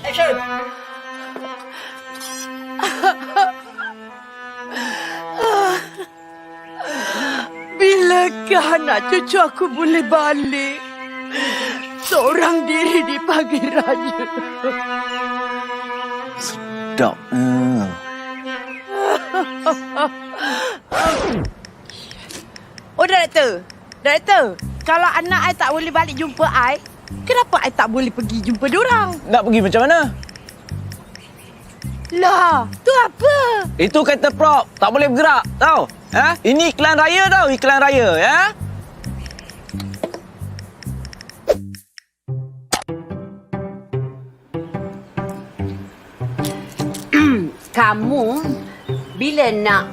Action. Bilakah anak cucu aku boleh balik? Seorang diri di pagi raya. Sedap. Oh, Director, kalau anak I tak boleh balik jumpa I, kenapa I tak boleh pergi jumpa diorang? Nak pergi macam mana? Lah, tu apa? Itu kereta prop. Tak boleh bergerak. Tahu? Ini iklan raya tau. Iklan raya, ya? Kamu bila nak...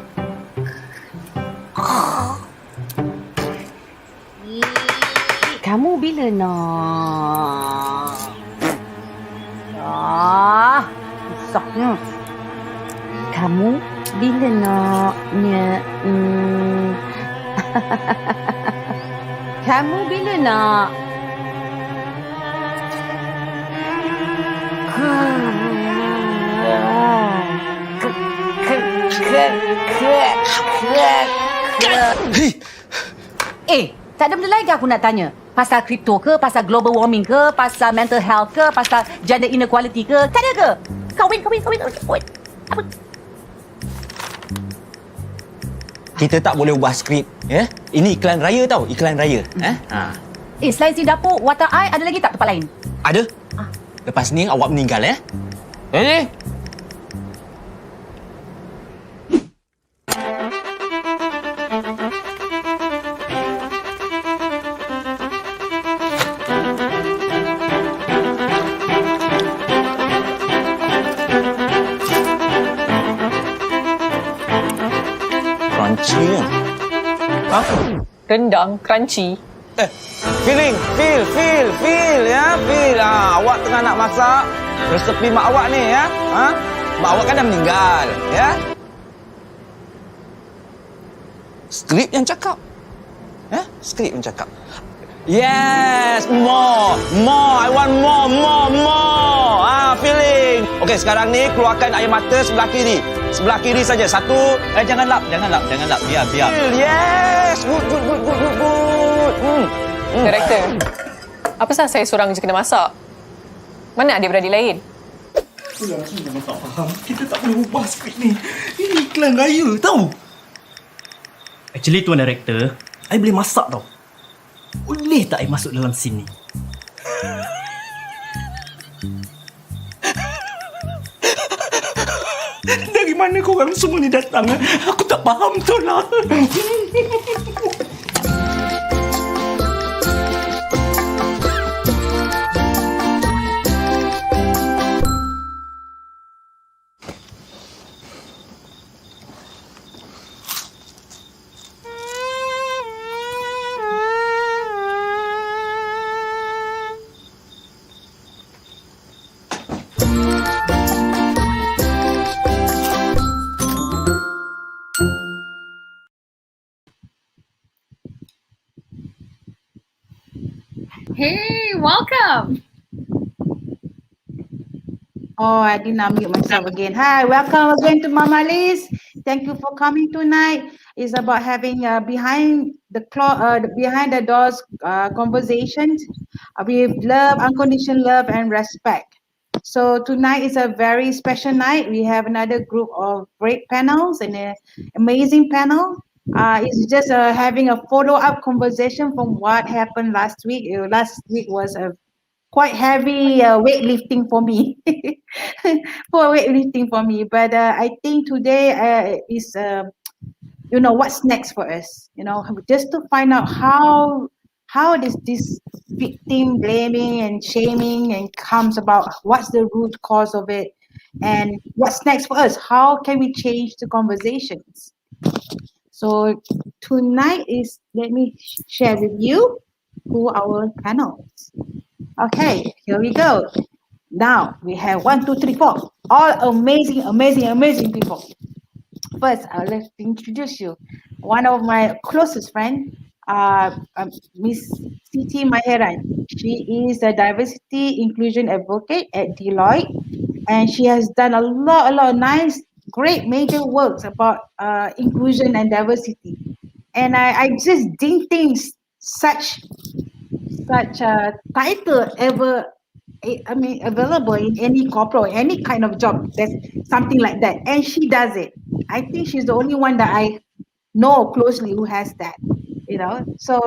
Kamu bila nak... Susahnya. Kamu bila naknya... Kamu bila nak... Tak ada benda lain ke aku nak tanya? Pasal kripto ke? Pasal global warming ke? Pasal mental health ke? Pasal gender inequality ke? Tak ada ke? Kahwin. Apa? Kita tak boleh ubah skrip, ya? Ini iklan raya tau. Iklan raya. Selain si dapur, watak I, ada lagi tak tempat lain? Ada. Lepas ni awak meninggal, ya? Crunchy kan? Rendang, crunchy. Feel ya, feel. Awak tengah nak masak resepi mak awak ni, ya? Mak awak kan dah meninggal, ya? Skrip yang cakap. Skrip yang cakap. Yes, more. I want more. Feeling. Okey, sekarang ni keluarkan air mata sebelah kiri. Sebelah kiri saja. Satu. Jangan lap. Biar. Yes. Good. Director, apa sahaja saya seorang je kena masak? Mana adik-beradik lain? Sudah tak faham. Kita tak boleh ubah skrip ni. Ini iklan raya tau. Actually, Tuan Director, I boleh masak tau. Boleh tak I masuk dalam scene ni? Dari mana korang semua ni datang? Aku tak faham tu lah. Hey, welcome. Oh, I didn't unmute myself again. Hi, welcome again to Mamaliez. Thank you for coming tonight. It's about having behind the doors conversations with love, unconditional love, and respect. So tonight is a very special night. We have another group of great panels and an amazing panel. It's just having a follow-up conversation from what happened last week. Last week was a quite heavy weightlifting for me. But I think today is what's next for us. Just to find out how does this victim blaming and shaming and comes about. What's the root cause of it, and what's next for us? How can we change the conversations? So tonight let me share with you who our panels. Okay, here we go. Now we have 1, 2, 3, 4. All amazing people. First, I'd like to introduce you. One of my closest friends, Miss Siti Maheran. She is a diversity inclusion advocate at Deloitte, and she has done a lot of nice, great major works about inclusion and diversity. And I just didn't think such a title ever, I mean, available in any corporate, any kind of job. There's something like that, and she does it. I think she's the only one that I know closely who has that. So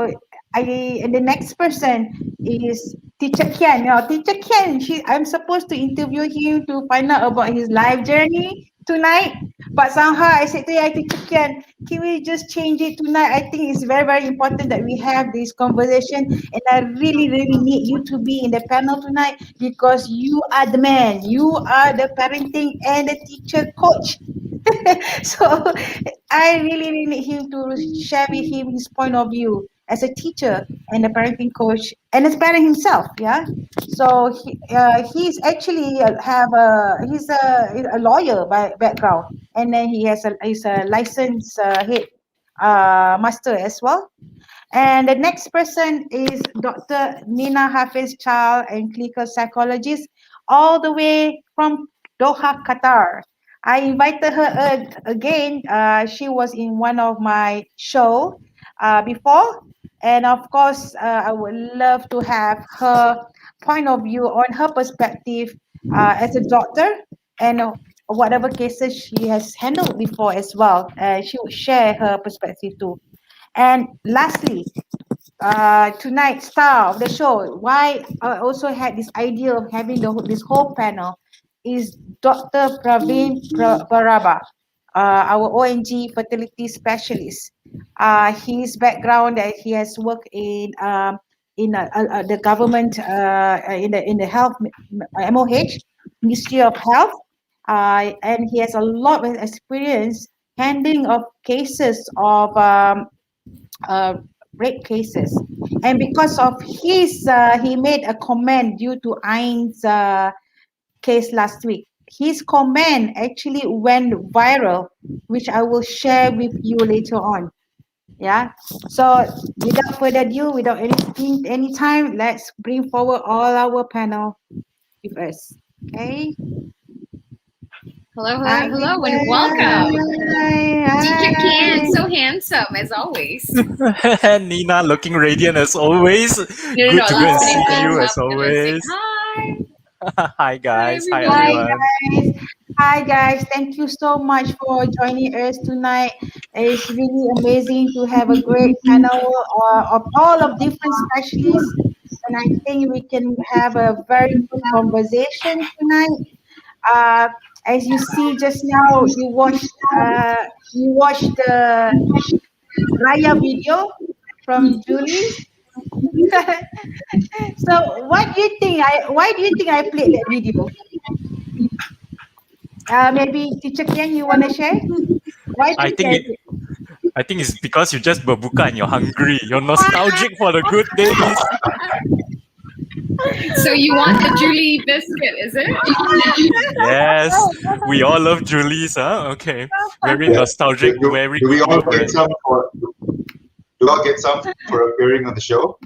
and the next person is Teacher Kean. Teacher Kean, I'm supposed to interview him to find out about his life journey tonight, but somehow I said to Teacher Kean, can we just change it tonight? I think it's very, very important that we have this conversation, and I really, really need you to be in the panel tonight because you are the man. You are the parenting and the teacher coach. So I really, really need him to share with him his point of view as a teacher and a parenting coach and as a parent himself. Yeah. So he's actually he's a lawyer by background, and then he's a licensed head master as well. And the next person is Dr.Nina Hafetz, child and clinical psychologist, all the way from Doha, Qatar. I invited her again. She was in one of my show before, and of course, I would love to have her point of view on her perspective as a doctor and whatever cases she has handled before as well. She would share her perspective too. And lastly, tonight's star of the show, why I also had this idea of having this whole panel, is Dr.Pravin Peraba, our ONG fertility specialist. His background that he has worked in the government in the health MOH, Ministry of Health, and he has a lot of experience handling of cases of rape cases. And because of his, he made a comment due to Ain's case last week. His comment actually went viral, which I will share with you later on. Yeah. So without further ado, without any time, let's bring forward all our panel with us. Okay. Hello, and welcome. Hi. Teacher Kean, so handsome as always. Nina looking radiant as always. Good to go and see you as always. Hi. Hi guys. Hi everybody. everyone. Hi guys, thank you so much for joining us tonight. It's really amazing to have a great panel of all of different specialists, and I think we can have a very good conversation tonight. As you see just now, you watched the Raya video from Julie. So why do you think I played that video? Maybe Teacher Kean, you want to share? Why I think it's because you just berbuka and you're hungry. You're nostalgic for the good days. So you want the Julie biscuit, is it? Yes, we all love Julie's, huh? Okay, very nostalgic, very do we all good. get some for? Do we all get some for appearing on the show?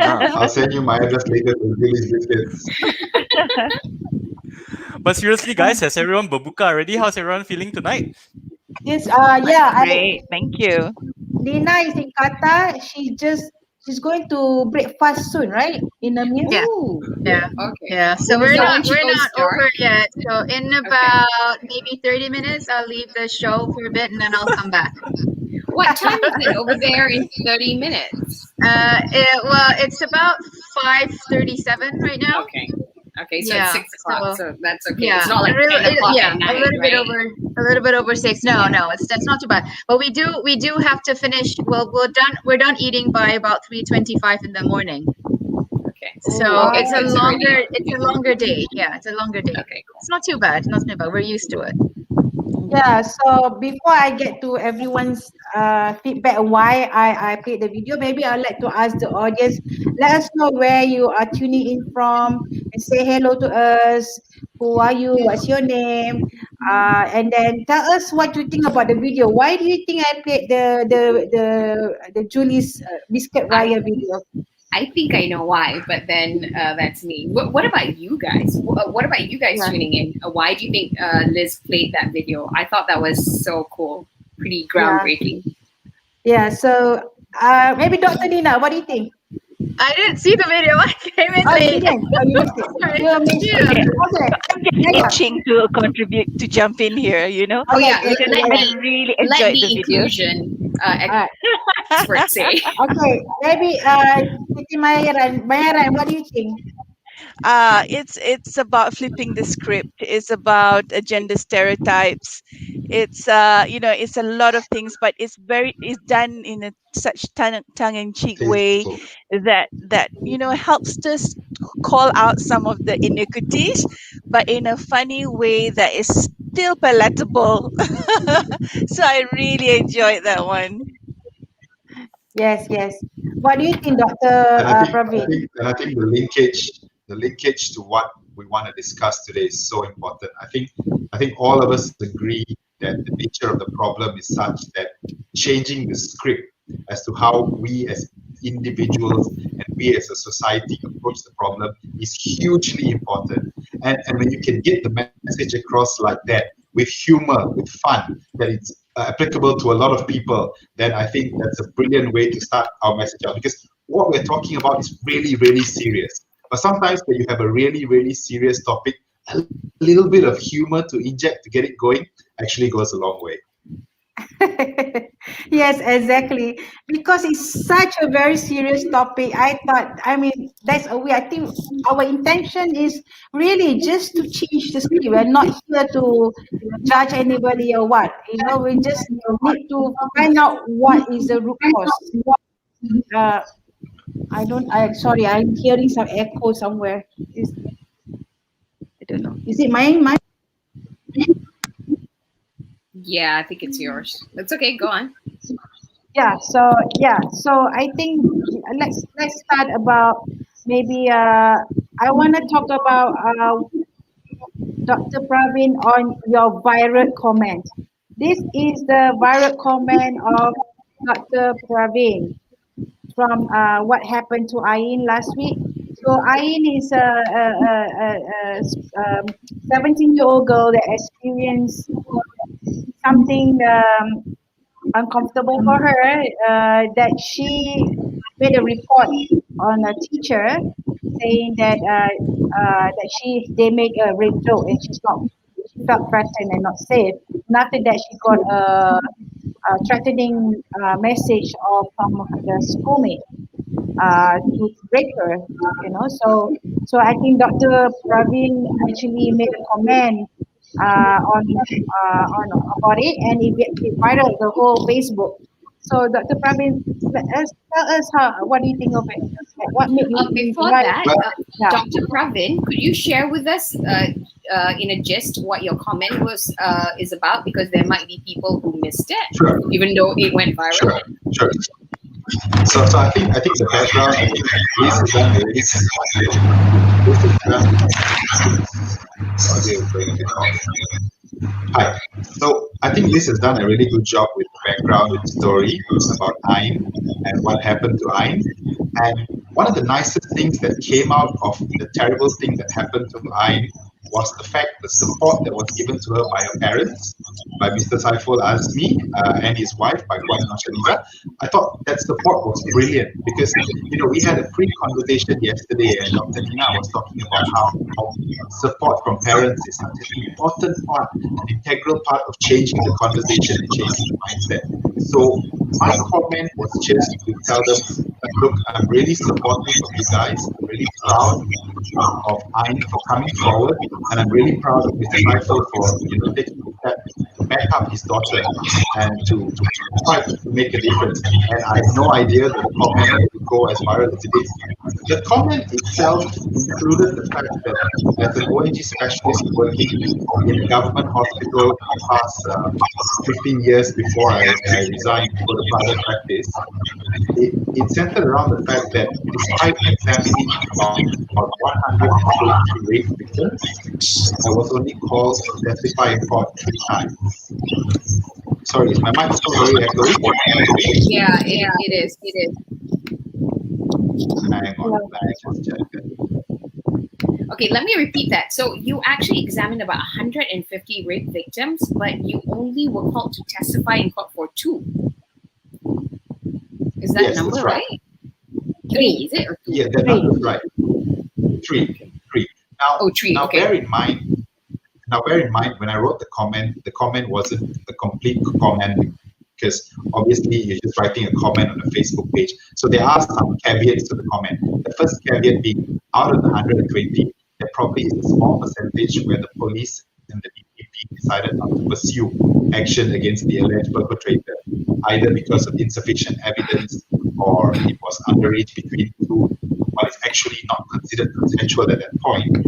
I'll send you my address later to Julie's biscuits. But seriously, guys, has everyone berbuka already? How's everyone feeling tonight? Yes, Great, thank you. Lina is in Qatar. She's going to break fast soon, right? In a minute. Yeah. Okay. Yeah. So When we're not she goes dark? over yet. So in about maybe 30 minutes, I'll leave the show for a bit and then I'll come back. What time is it over there in 30 minutes? It's about 5:37 right now. Okay, so Yeah, it's 6 o'clock, so that's okay. Yeah, It's not like 10 o'clock at night, a little bit over 6. No, that's not too bad. But we do have to finish. Well, we're done eating by about 3:25 in the morning. Okay. So Okay, it's so a it's longer day. Yeah, it's a longer day. Okay, cool. It's not too bad. We're used to it. Yeah, so before I get to everyone's feedback why I played the video, maybe I'd like to ask the audience, let us know where you are tuning in from. and say hello to us. Who are you? What's your name? And then tell us what you think about the video. Why do you think I played the Julie's Biscuit Raya video? I think I know why, but then that's me. What about you guys? What about you guys tuning in? Why do you think Liz played that video? I thought that was so cool, pretty groundbreaking. Yeah. So maybe Dr. Nina, what do you think? I didn't see the video. I came in Oh, you late. didn't? Oh, you missed it. You missed it. Okay. I'm itching to contribute, to jump in here, you know. Oh yeah, Okay, Because I really let enjoyed the the video. inclusion Alright. experts say. Okay, maybe Siti Maheran, what do you think? It's about flipping the script. It's about gender stereotypes. It's it's a lot of things, but it's done in a such tongue-in-cheek way that helps us call out some of the iniquities, but in a funny way that is still palatable. So I really enjoyed that one. Yes. What do you think, Dr. Pravin? I think the linkage to what we want to discuss today is so important. I think all of us agree that the nature of the problem is such that changing the script as to how we as individuals and we as a society approach the problem is hugely important. And when you can get the message across like that, with humor, with fun, that it's applicable to a lot of people, then I think that's a brilliant way to start our message out. Because what we're talking about is really, really serious. But sometimes when you have a really, really serious topic, a little bit of humor to inject to get it going actually goes a long way. Yes, exactly. Because it's such a very serious topic. That's a way. I think our intention is really just to change the script. We're not here to judge anybody or what. We just need to find out what is the root cause. Sorry, I'm hearing some echo somewhere. I don't know. Is it mine? Yeah, I think it's yours. That's okay. Go on. So I think let's start about maybe I want to talk about Dr. Pravin on your viral comment. This is the viral comment of Dr. Pravin from what happened to Ain last week. So Ain is a 17-year-old girl that experienced something uncomfortable for her, that she made a report on a teacher saying that they make a rape joke and she felt threatened and not safe. And after that, she got a threatening message from the schoolmate to break her. So I think Dr. Pravin actually made a comment on about it, and it viral the whole Facebook. So Dr. Pravin, tell us what do you think of it? What made you before that, Dr. Pravin, could you share with us in a gist what your comment is about, because there might be people who missed it, Sure. Even though it went viral. Sure. So I think the background is done really. Hi. So I think Liz has done a really good job with the background story about Ain and what happened to Ain. And one of the nicest things that came out of the terrible thing that happened to Ain was the support that was given to her by her parents, by Mr. Saiful Azmi and his wife, by Cardinal. I thought that support was brilliant because, we had a pre-conversation yesterday and Dr. Nina was talking about how support from parents is such an important part, an integral part of changing the conversation and changing the mindset. So my comment was just to tell them, look, I'm really supportive of you guys. I'm really proud of Ain for coming forward, and I'm really proud of Mr. Saiful for taking the step to back up his daughter and to try to make a difference. And I have no idea that the comment would go as viral as it is. The comment itself included the fact that as an ONG specialist working in a government hospital in the past 15 years before I resigned to go to private practice, it centered around the fact that despite examining about 120 rape victims, I was only called to testify in court 3 times. Sorry, is my microphone very echoey? Yeah, it is. Hang on, let me just check that. Okay, let me repeat that. So you actually examined about 150 rape victims, but you only were called to testify in court for 2. Is that Yes, number that's right. 3, is it? Or 2? Yeah, that number's right. 3. Now, 3, now okay. bear in mind, when I wrote the comment wasn't a complete comment, because obviously you're just writing a comment on a Facebook page. So there are some caveats to the comment. The first caveat being, out of the 120, there probably is a small percentage where the police and the DPP decided not to pursue action against the alleged perpetrator, either because of insufficient evidence or it was underage between 2, but it's actually not considered consensual at that point,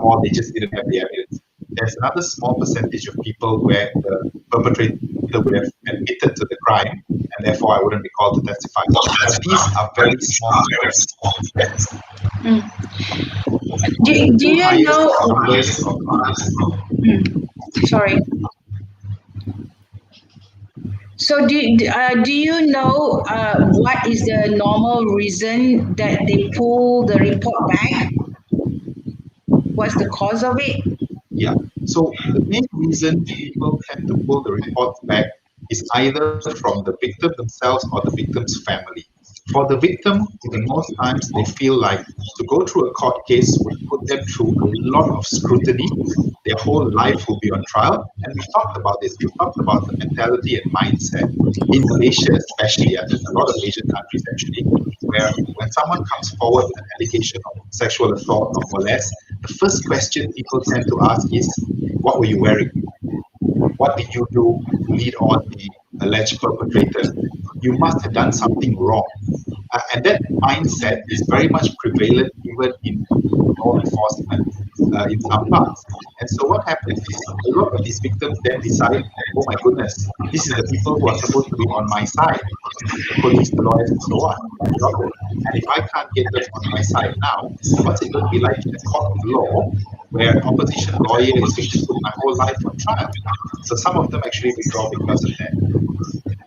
or they just didn't have the evidence. There's another small percentage of people where the perpetrator would have admitted to the crime, and therefore I wouldn't be called to testify. But these are very small numbers. Do you know? Numbers of Sorry. So do you know what is the normal reason that they pull the report back? What's the cause of it? Yeah. So the main reason people tend to pull the reports back is either from the victim themselves or the victim's family. For the victim, in most times they feel like to go through a court case would put them through a lot of scrutiny. Their whole life will be on trial. And we've talked about this. We've talked about the mentality and mindset in Malaysia, especially, and a lot of Asian countries actually, where when someone comes forward with an allegation of sexual assault or molest, the first question people tend to ask is, what were you wearing? What did you do to lead on the alleged perpetrator? You must have done something wrong. And that mindset is very much prevalent even in law enforcement in some parts. And so what happens is a lot of these victims then decide, oh my goodness, this is the people who are supposed to be on my side, the police, the lawyers, and so on. And if I can't get them on my side now, what's it going to be like in a court of law where an opposition lawyer is going to put my whole life on trial? So some of them actually withdraw because of that.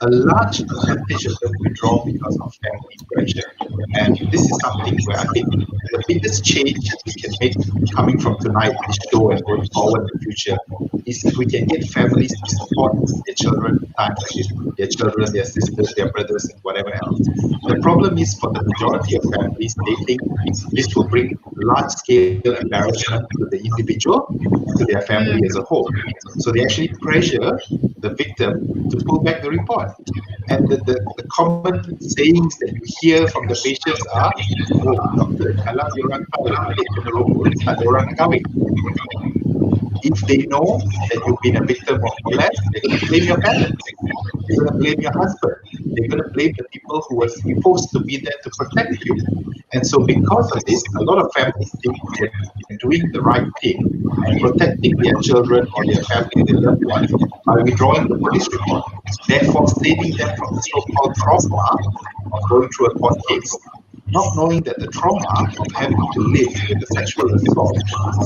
A large percentage of them withdraw because of family pressure. And this is something where I think the biggest change we can make coming from tonight, this show, and going forward in the future, is if we can get families to support their children in times like this, their children, their sisters, their brothers, and whatever else. The problem is for the majority of families, they think this will bring large-scale embarrassment to the individual and to their family as a whole. So they actually pressure the victim to pull back the report. And the common sayings that you hear from the patients are, oh, doktor, kalau diorang tahu balik kena rokok, tak ada orang nak kahwin. If they know that you've been a victim of molest, they're going to blame your parents. They're going to blame your husband. They're going to blame the people who were supposed to be there to protect you. And so because of this, a lot of families think they're doing the right thing and protecting their children or their family, their loved ones, by withdrawing the police report, therefore saving them from the so-called trauma of going through a court case, not knowing that the trauma of having to live with a sexual assault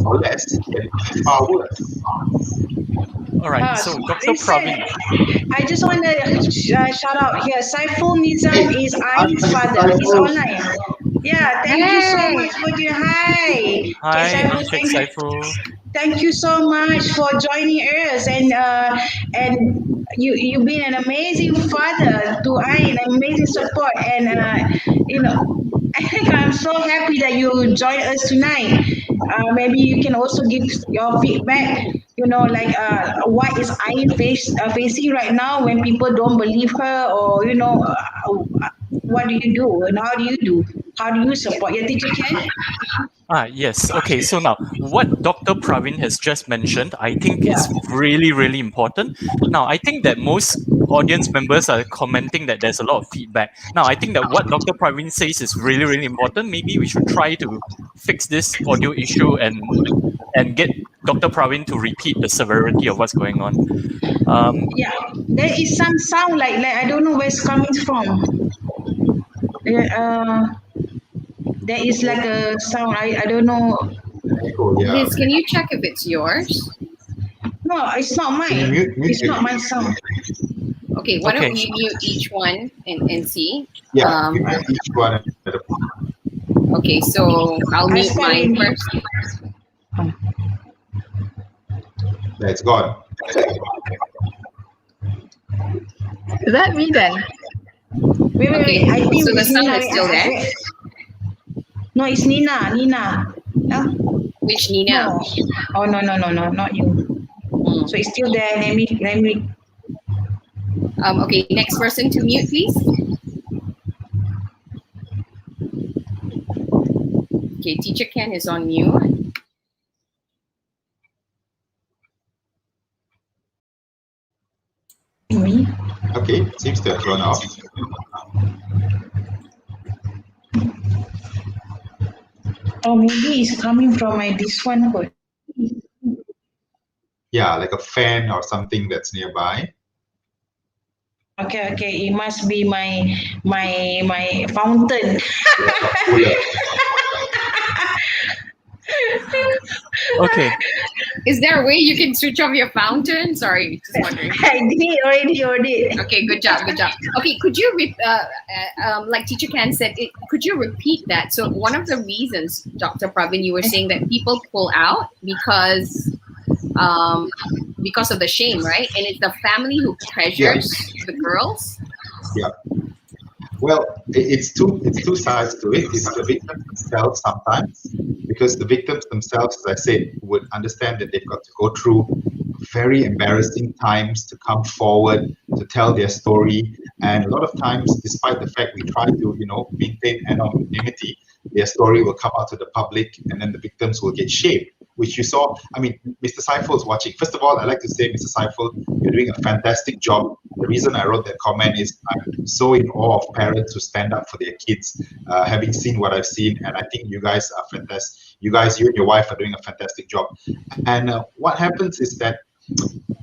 or less can be far worse. All right, so Dr. Pravin. I just want to shout out here. Saiful Nizam is Ain's father. He's online. Yeah, thank you so much for your hi. Hi, Saiful, Saiful. thank you so much for joining us, and you've been an amazing father to Ain, amazing support, and I'm so happy that you joined us tonight. Maybe you can also give your feedback. Like what is Ain facing right now when people don't believe her, or what do you do and how do you do How do you support your teacher, Ken? Yes. Okay. So now, what Dr. Pravin has just mentioned, I think is really, really important. Now, I think that most audience members are commenting that there's a lot of feedback. Now, I think that what Dr. Pravin says is really, really important. Maybe we should try to fix this audio issue and get Dr. Pravin to repeat the severity of what's going on. Yeah, there is some sound like I don't know where it's coming from. There is like a sound. I don't know. Liz, can you check if it's yours? No, it's not mine. It's not my sound. Okay, why don't we mute each one and see? Yeah, each one. Okay, so I'll mute mine first. That's gone. Is that me then? Wait. I think so the it's sound Nina. is still there? No, it's Nina. Nina. No? Which Nina? No. Oh no, not you. So it's still there. Let me. Okay, next person to mute, please. Okay, Teacher Ken is on mute. Me? Okay, seems to have gone off. Oh, maybe it's coming from this one. Yeah, like a fan or something that's nearby. Okay. It must be my fountain. Okay. Is there a way you can switch off your fountain? Sorry, just wondering. I did already. Okay, good job. Okay, could you, like Teacher Ken said, could you repeat that? So one of the reasons, Dr. Pravin, you were saying that people pull out because of the shame, right? And it's the family who pressures the girls. Yeah. Well, it's two sides to it. It's the victims themselves sometimes, because the victims themselves, as I said, would understand that they've got to go through very embarrassing times to come forward to tell their story. And a lot of times, despite the fact we try to, maintain anonymity, their story will come out to the public, and then the victims will get shamed, which you saw. I mean, Mr. Saiful is watching. First of all, I'd like to say, Mr. Saiful, you're doing a fantastic job. The reason I wrote that comment is I'm so in awe of parents who stand up for their kids, having seen what I've seen, and I think you guys are fantastic. You and your wife are doing a fantastic job. And what happens is that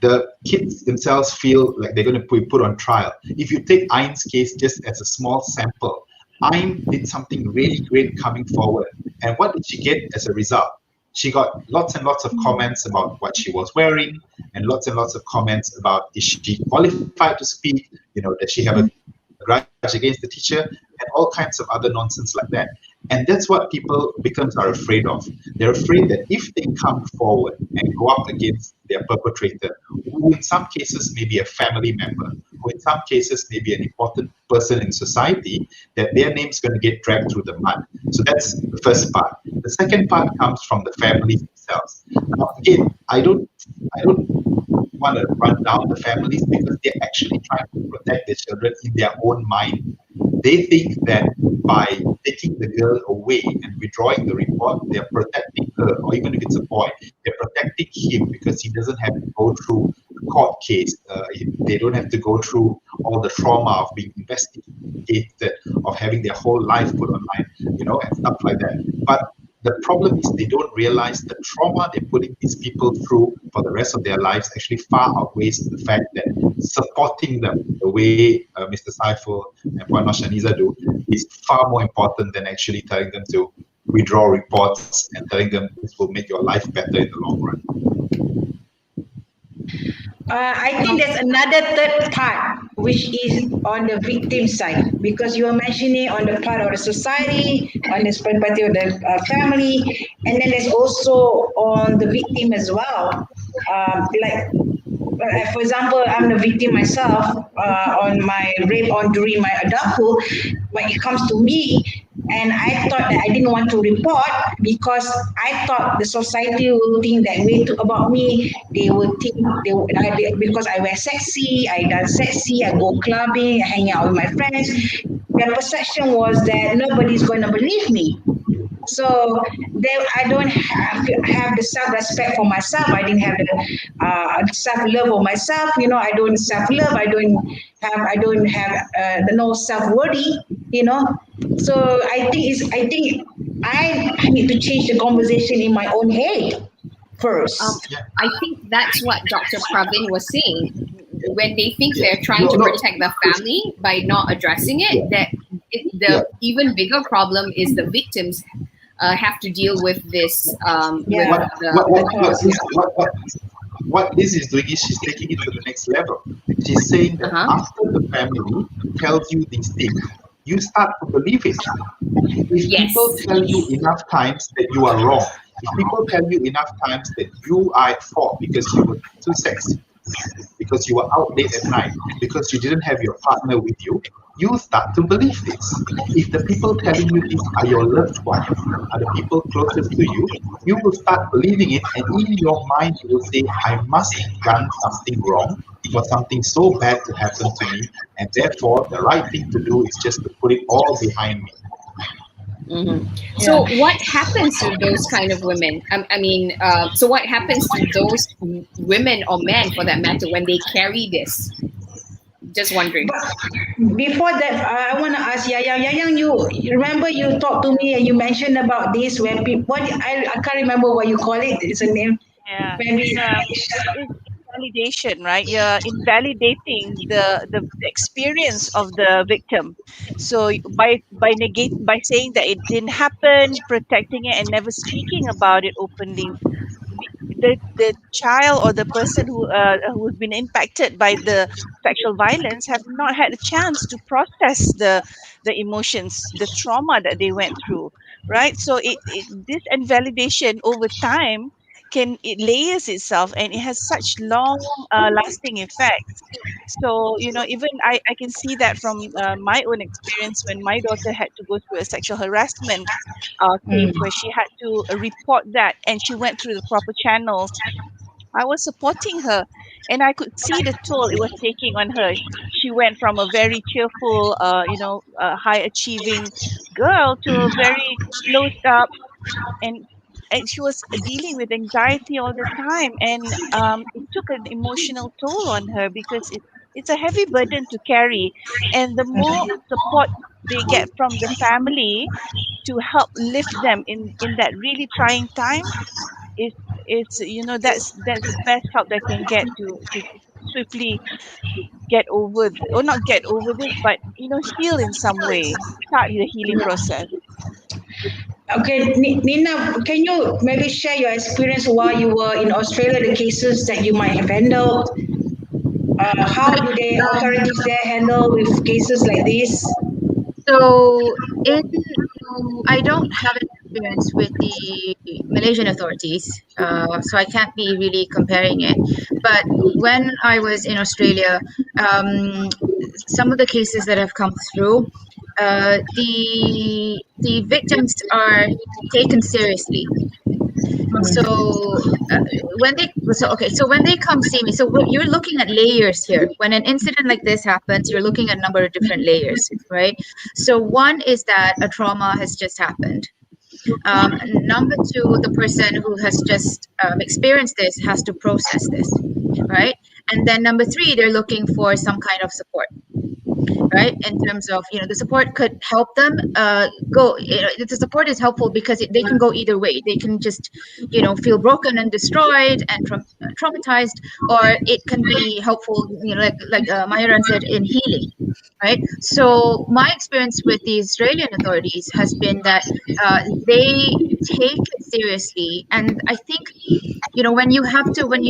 the kids themselves feel like they're going to be put on trial. If you take Ain's case just as a small sample, Ain did something really great coming forward. And what did she get as a result? She got lots and lots of comments about what she was wearing, and lots of comments about is she qualified to speak, does she have a grudge against the teacher, and all kinds of other nonsense like that. And that's what victims are afraid of. They're afraid that if they come forward and go up against their perpetrator, who in some cases may be a family member, who in some cases may be an important person in society, that their name's going to get dragged through the mud. So that's the first part. The second part comes from the families themselves. Now, again, I don't want to run down the families, because they're actually trying to protect their children in their own mind. They think that by taking the girl away and withdrawing the report, they're protecting her, or even if it's a boy, they're protecting him because he doesn't have to go through a court case. They don't have to go through all the trauma of being investigated, of having their whole life put online, and stuff like that. But the problem is they don't realize the trauma they're putting these people through for the rest of their lives actually far outweighs the fact that supporting them the way Mr. Saiful and Puan Noshaniza do is far more important than actually telling them to withdraw reports and telling them this will make your life better in the long run. I think there's another third part, which is on the victim side, because you are mentioning on the part of the society, on the perspective of the family, and then there's also on the victim as well. For example, I'm the victim myself on my rape during my adulthood. When it comes to me, And I thought that I didn't want to report because I thought the society will think that way about me. They will think because I wear sexy, I dance sexy, I go clubbing, I hang out with my friends. Their perception was that nobody's going to believe me. So I don't have the self-respect for myself. I didn't have the self-love for myself. I don't self-love. I don't have the no self-worthy. So I think I need to change the conversation in my own head first. I think that's what Dr. Pravin was saying. When they think they're trying to protect the family by not addressing it, the even bigger problem is the victims have to deal with this. What Liz is doing is she's taking it to the next level. She's saying that after the family tells you these things, you start to believe it. If people tell you enough times that you are wrong, if people tell you enough times that you are at fault because you were too sexy, because you were out late at night, because you didn't have your partner with you, you start to believe this. If the people telling you this are your loved ones, are the people closest to you, you will start believing it, and in your mind you will say, I must have done something wrong for something so bad to happen to me, and therefore the right thing to do is just to put it all behind me. So what happens to those kind of women? So what happens to those women or men, for that matter, when they carry this? Just wondering. But before that, I want to ask Yayang. Yayang, you remember you talked to me and you mentioned about this where people. I can't remember what you call it. It's a name. Yeah. It's validation, right? You're invalidating the experience of the victim. So by saying that it didn't happen, protecting it, and never speaking about it openly, the child or the person who's been impacted by the sexual violence have not had a chance to process the emotions, the trauma that they went through, right? So this invalidation over time it layers itself, and it has such long lasting effects. So even I can see that from my own experience when my daughter had to go through a sexual harassment case where she had to report that, and she went through the proper channels. I was supporting her, and I could see the toll it was taking on her. She went from a very cheerful, high achieving girl to a very closed up, and she was dealing with anxiety all the time, and it took an emotional toll on her because it's a heavy burden to carry, and the more support they get from the family to help lift them in that really trying time, it's that's the best help they can get to swiftly get over or not get over this, but heal in some way, start the healing process. Okay, Nina, can you maybe share your experience while you were in Australia, the cases that you might have handled? How do the authorities there handle with cases like this? So I don't have an experience with the Malaysian authorities, so I can't be really comparing it. But when I was in Australia, some of the cases that have come through, the victims are taken seriously. So when they come see me, so you're looking at layers here. When an incident like this happens, you're looking at a number of different layers, right? So one is that a trauma has just happened. Number two, the person who has just experienced this has to process this, right? And then number three, they're looking for some kind of support, right? In terms of, the support could help them go, the support is helpful because they can go either way. They can just, feel broken and destroyed and traumatized, or it can be helpful, like Maheran said, in healing, right? So my experience with the Australian authorities has been that they take it seriously. And I think, when you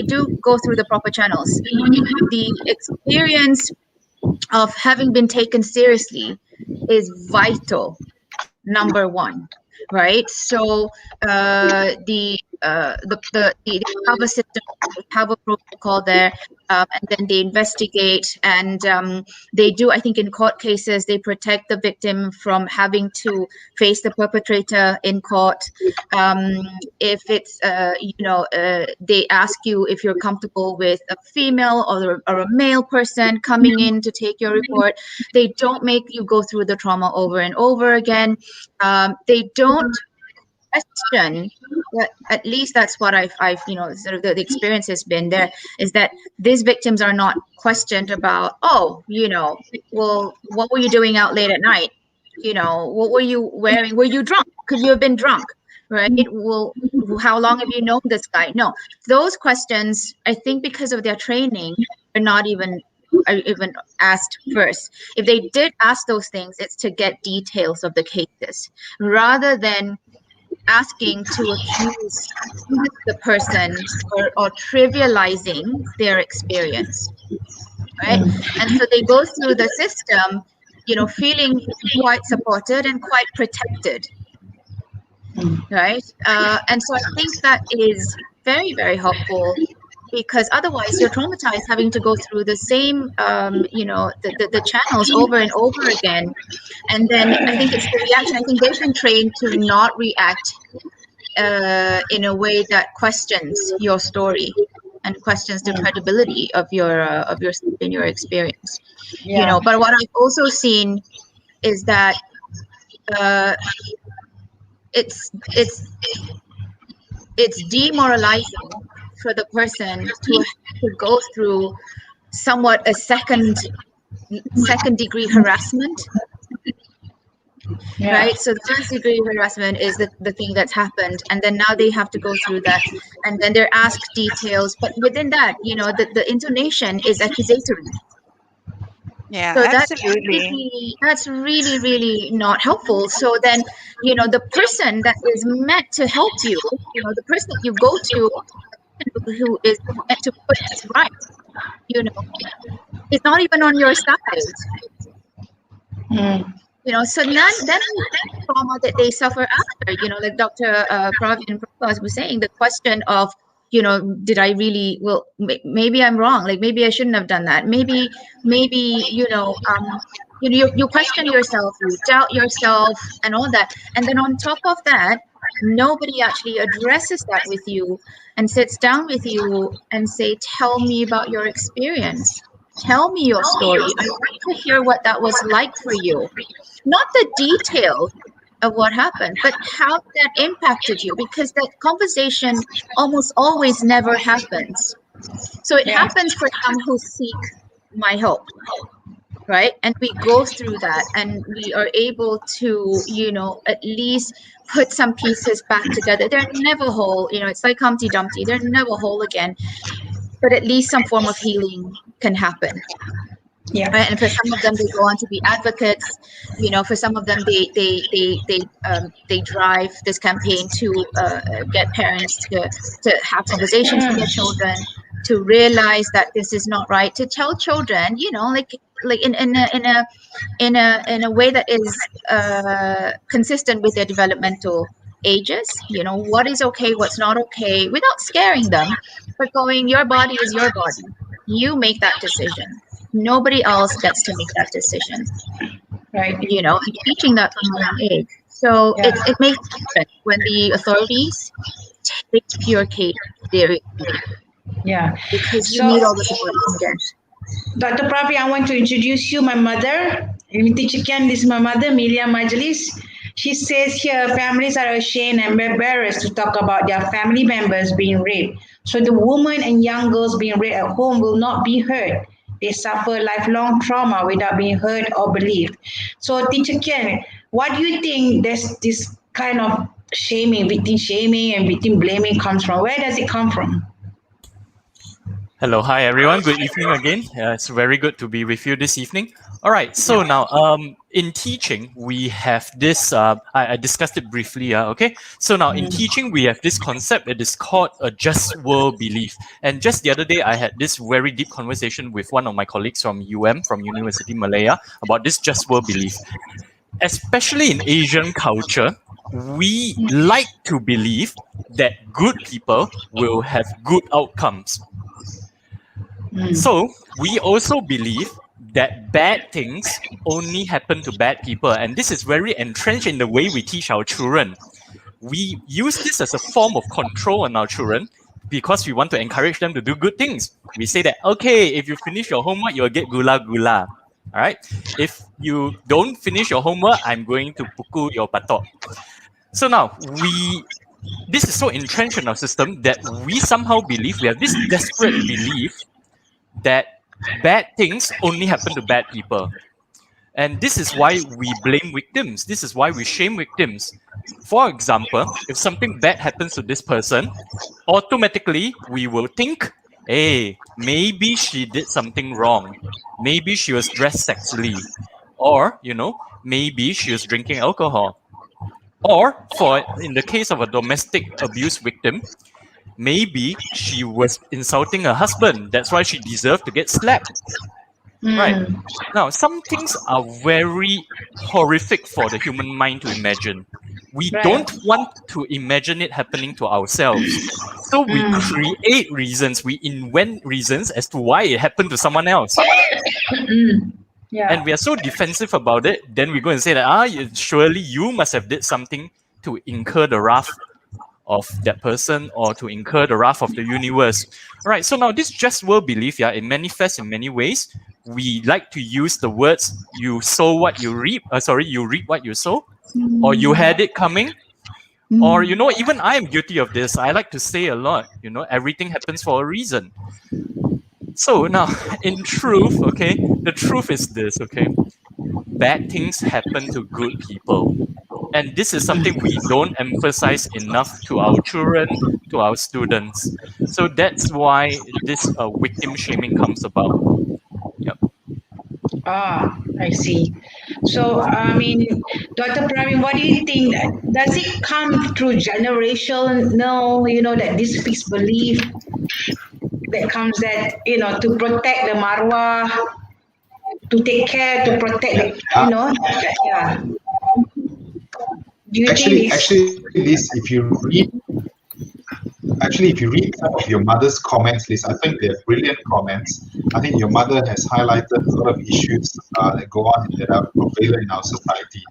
do go through the proper channels, the experience of having been taken seriously is vital, number one, right? So the have a system, have a protocol there. and then they investigate, and they do, I think in court cases, they protect the victim from having to face the perpetrator in court. If it's, they ask you if you're comfortable with a female or a male person coming in to take your report. They don't make you go through the trauma over and over again. They don't question, but at least that's what I've sort of the experience has been there, is that these victims are not questioned about, well, what were you doing out late at night? What were you wearing? Were you drunk? Could you have been drunk? Right? How long have you known this guy? No, those questions, I think because of their training, are not even asked first. If they did ask those things, it's to get details of the cases rather than asking to accuse the person or trivializing their experience, right? And so they go through the system, feeling quite supported and quite protected, right? And so I think that is very, very helpful, because otherwise you're traumatized having to go through the same, the channels over and over again. And then I think it's the reaction. I think they've been trained to not react in a way that questions your story and questions the credibility of your experience. But what I've also seen is that it's demoralizing for the person to go through somewhat a second degree harassment. Right, so the first degree harassment is the thing that's happened, and then now they have to go through that, and then they're asked details, but within that, the intonation is accusatory. Yeah, So absolutely. that's really, really not helpful. So then, the person that is meant to help you, the person that you go to, who is meant to put this right, is not even on your side. So then trauma that they suffer after, like Dr. Pravin Peraba was saying, the question of, did I really, maybe I'm wrong, like maybe I shouldn't have done that. Maybe, you question yourself, you doubt yourself and all that. And then on top of that, nobody actually addresses that with you and sits down with you and say, tell me about your experience. Tell me your story. I want to hear what that was like for you. Not the details of what happened, but how that impacted you, because that conversation almost always never happens. So it happens for some who seek my help, right? And we go through that, and we are able to, at least put some pieces back together. They're never whole, it's like Humpty Dumpty. They're never whole again, but at least some form of healing can happen. Yeah. Right? And for some of them, they go on to be advocates. For some of them, they drive this campaign to get parents to have conversations with their children, to realize that this is not right. To tell children, like in a way that is consistent with their developmental ages. What is okay, what's not okay, without scaring them, but going, your body is your body. You make that decision. Nobody else gets to make that decision, right? And teaching that from a young age. So it makes sense when the authorities take your case seriously. Yeah. Because you need all the support you can get. Dr. Pravin, I want to introduce you, my mother. Teacher Kean, this is my mother, Milia Majlis. She says here, families are ashamed and embarrassed to talk about their family members being raped. So the women and young girls being raped at home will not be heard. They suffer lifelong trauma without being heard or believed. So Teacher Kean, what do you think this kind of victim shaming and victim blaming comes from? Where does it come from? Hello, hi everyone. Good evening again. It's very good to be with you this evening. All right, so now in teaching, we have this, I discussed it briefly, okay? So now in teaching, we have this concept that is called a just world belief. And just the other day, I had this very deep conversation with one of my colleagues from from University Malaya, about this just world belief. Especially in Asian culture, we like to believe that good people will have good outcomes. So we also believe that bad things only happen to bad people, and this is very entrenched in the way we teach our children. We use this as a form of control on our children because we want to encourage them to do good things. We say that, okay, if you finish your homework, you'll get gula. All right. If you don't finish your homework, I'm going to pukul your patok. So now this is so entrenched in our system that we somehow believe, we have this desperate belief that bad things only happen to bad people. And this is why we blame victims. This is why we shame victims. For example, if something bad happens to this person, automatically we will think, hey, maybe she did something wrong. Maybe she was dressed sexually. Or, maybe she was drinking alcohol. Or, in the case of a domestic abuse victim, maybe she was insulting her husband. That's why she deserved to get slapped. Right. Now, some things are very horrific for the human mind to imagine. We don't want to imagine it happening to ourselves. So we create reasons, we invent reasons as to why it happened to someone else. And we are so defensive about it, then we go and say that, surely you must have did something to incur the wrath of that person or to incur the wrath of the universe. All right, so now this just world belief, it manifests in many ways. We like to use the words, you sow what you reap, you reap what you sow, or you had it coming, or, even I am guilty of this. I like to say a lot, everything happens for a reason. So now, in truth, the truth is this, bad things happen to good people. And this is something we don't emphasize enough to our children, to our students. So that's why this victim shaming comes about. Yep. I see. So, Dr. Pravin, what do you think? Does it come through generational, that this fixed belief that comes that, to protect the marwah, to take care, to protect, Do you actually, think Liz, if you read some of your mother's comments, Liz, I think they're brilliant comments. I think your mother has highlighted a lot of issues that go on that are prevalent in our society.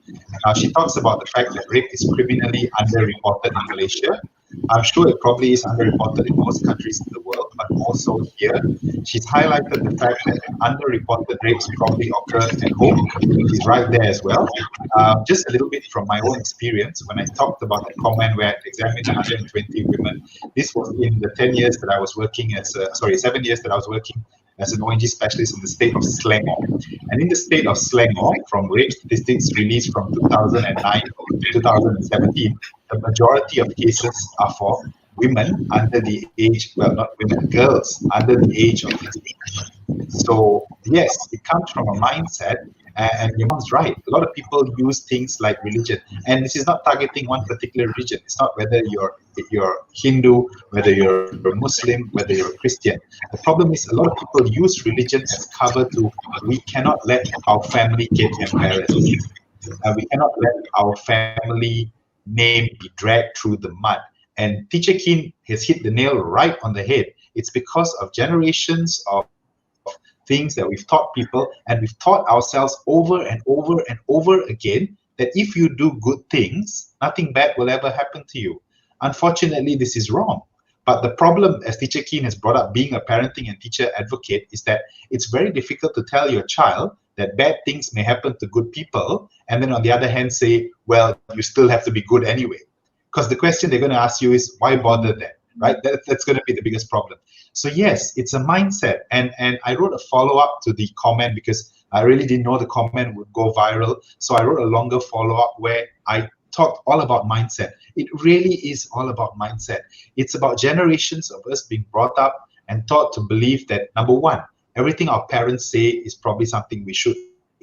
She talks about the fact that rape is criminally underreported in Malaysia. I'm sure it probably is underreported in most countries in the world, but also here. She's highlighted the fact that underreported rapes probably occur at home. She's right there as well. Just a little bit from my own experience, when I talked about the comment where I examined 120 women, this was in the 7 years that I was working as an ONG specialist in the state of Selangor. And in the state of Selangor, from rape statistics released from 2009 to 2017, the majority of cases are for women under the age, girls under the age of 15. So yes, it comes from a mindset, and your mom's right. A lot of people use things like religion, and this is not targeting one particular religion. It's not whether you're Hindu, whether you're a Muslim, whether you're a Christian. The problem is a lot of people use religion as cover to, we cannot let our family get embarrassed. We cannot let our family name be dragged through the mud. And Teacher Kean has hit the nail right on the head. It's because of generations of things that we've taught people, and we've taught ourselves over and over and over again that if you do good things, nothing bad will ever happen to you. Unfortunately, this is wrong. But the problem, as Teacher Kean has brought up, being a parenting and teacher advocate, is that it's very difficult to tell your child that bad things may happen to good people, and then on the other hand say, well, you still have to be good anyway. Because the question they're going to ask you is, why bother then? Right? That's going to be the biggest problem. So yes, it's a mindset. And I wrote a follow-up to the comment because I really didn't know the comment would go viral. So I wrote a longer follow-up where I talked all about mindset. It really is all about mindset. It's about generations of us being brought up and taught to believe that, number one, everything our parents say is probably something we should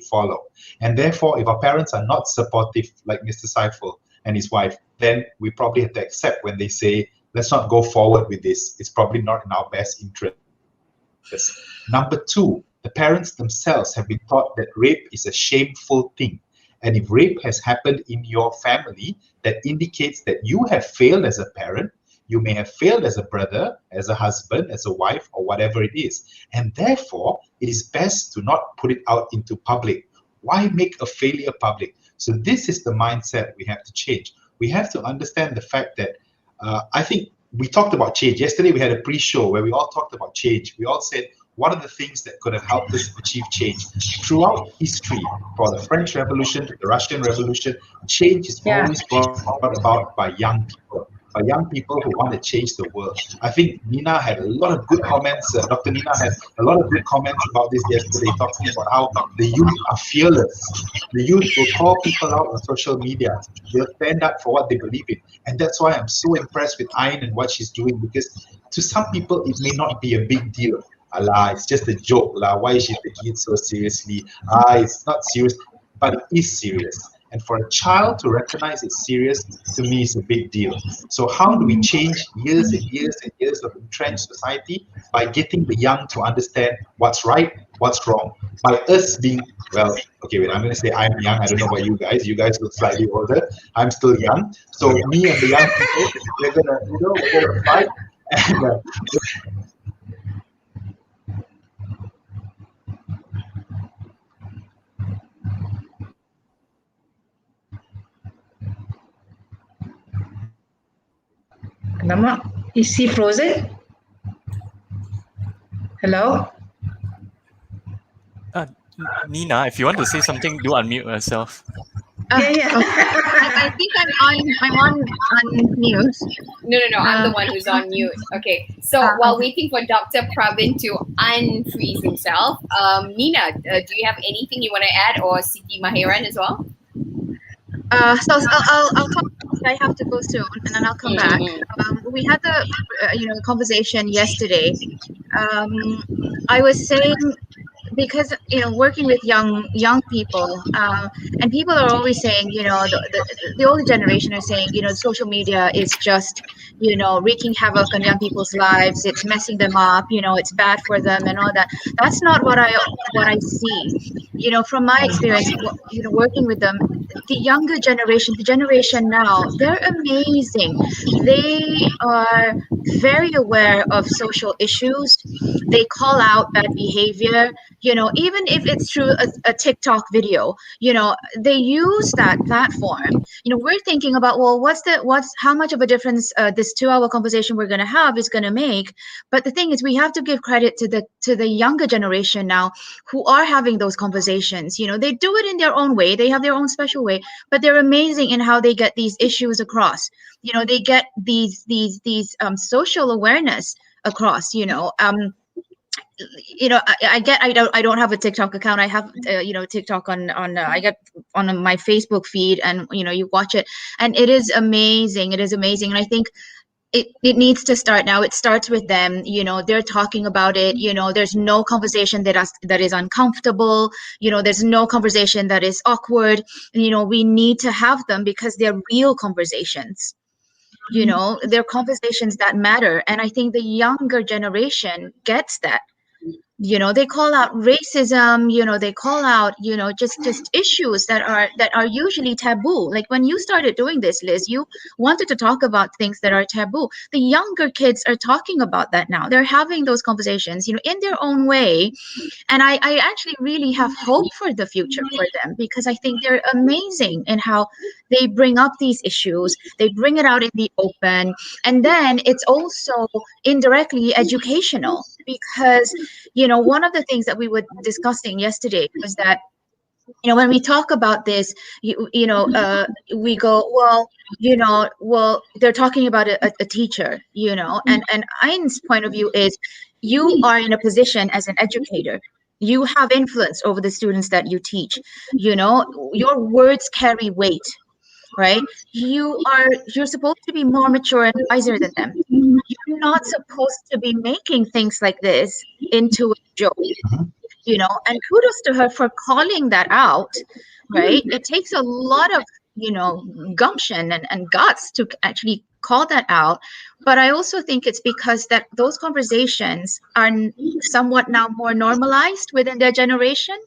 follow. And therefore, if our parents are not supportive, like Mr. Saiful and his wife, then we probably have to accept when they say, let's not go forward with this. It's probably not in our best interest. Number two, the parents themselves have been taught that rape is a shameful thing. And if rape has happened in your family, that indicates that you have failed as a parent, You may have failed as a brother, as a husband, as a wife, or whatever it is. And therefore, it is best to not put it out into public. Why make a failure public? So this is the mindset we have to change. We have to understand the fact that I think we talked about change. Yesterday, we had a pre-show where we all talked about change. We all said, what are the things that could have helped us achieve change? Throughout history, from the French Revolution to the Russian Revolution, change is always brought about by young people who want to change the world. I think Nina had a lot of good comments. Dr. Nina had a lot of good comments about this yesterday, talking about how the youth are fearless. The youth will call people out on social media. They'll stand up for what they believe in. And that's why I'm so impressed with Ayn and what she's doing, because to some people, it may not be a big deal. Allah, it's just a joke. Why is she taking it so seriously? It's not serious, but it is serious. And for a child to recognize it's serious, to me, is a big deal. So how do we change years and years and years of entrenched society? By getting the young to understand what's right, what's wrong. By us being, well, okay, wait, I'm going to say I'm young. I don't know about you guys. You guys look slightly older. I'm still young. So me and the young people, we're going to fight. And, Nama, is he frozen? Hello? Nina, if you want to say something, do unmute yourself. I think I'm on mute. No, I'm the one who's on mute. Okay, so while waiting for Dr. Pravin to unfreeze himself, Nina, do you have anything you want to add, or Siti Maheran as well? So I'll come. I have to go soon, and then I'll come back. We had the conversation yesterday. I was saying, because working with young people, and people are always saying, the older generation are saying, social media is just wreaking havoc on young people's lives. It's messing them up. It's bad for them and all that. That's not what I see. From my experience, working with them, the younger generation, the generation now, they're amazing. They are very aware of social issues. They call out bad behavior. Even if it's through a TikTok video, they use that platform. We're thinking about, well, how much of a difference this 2-hour conversation we're going to have is going to make. But the thing is, we have to give credit to the younger generation now who are having those conversations. They do it in their own way. They have their own special way, but they're amazing in how they get these issues across. They get these social awareness across. I don't have a TikTok account. I have TikTok on I get on my Facebook feed, and you watch it, and it is amazing. It is amazing, and I think it needs to start now. It starts with them. They're talking about it. There's no conversation that is uncomfortable. There's no conversation that is awkward. We need to have them because they're real conversations. They're conversations that matter, and I think the younger generation gets that. They call out racism, they call out, just issues that are usually taboo. Like when you started doing this, Liz, you wanted to talk about things that are taboo. The younger kids are talking about that now. They're having those conversations, in their own way. And I actually really have hope for the future for them, because I think they're amazing in how they bring up these issues. They bring it out in the open. And then it's also indirectly educational, because one of the things that we were discussing yesterday was that when we talk about this, we go, well, they're talking about a teacher, and Ayn's point of view is, you are in a position as an educator. You have influence over the students that you teach. Your words carry weight. Right? You're supposed to be more mature and wiser than them. You're not supposed to be making things like this into a joke, and kudos to her for calling that out, right? It takes a lot of, gumption and guts to actually call that out. But I also think it's because that those conversations are somewhat now more normalized within their generation.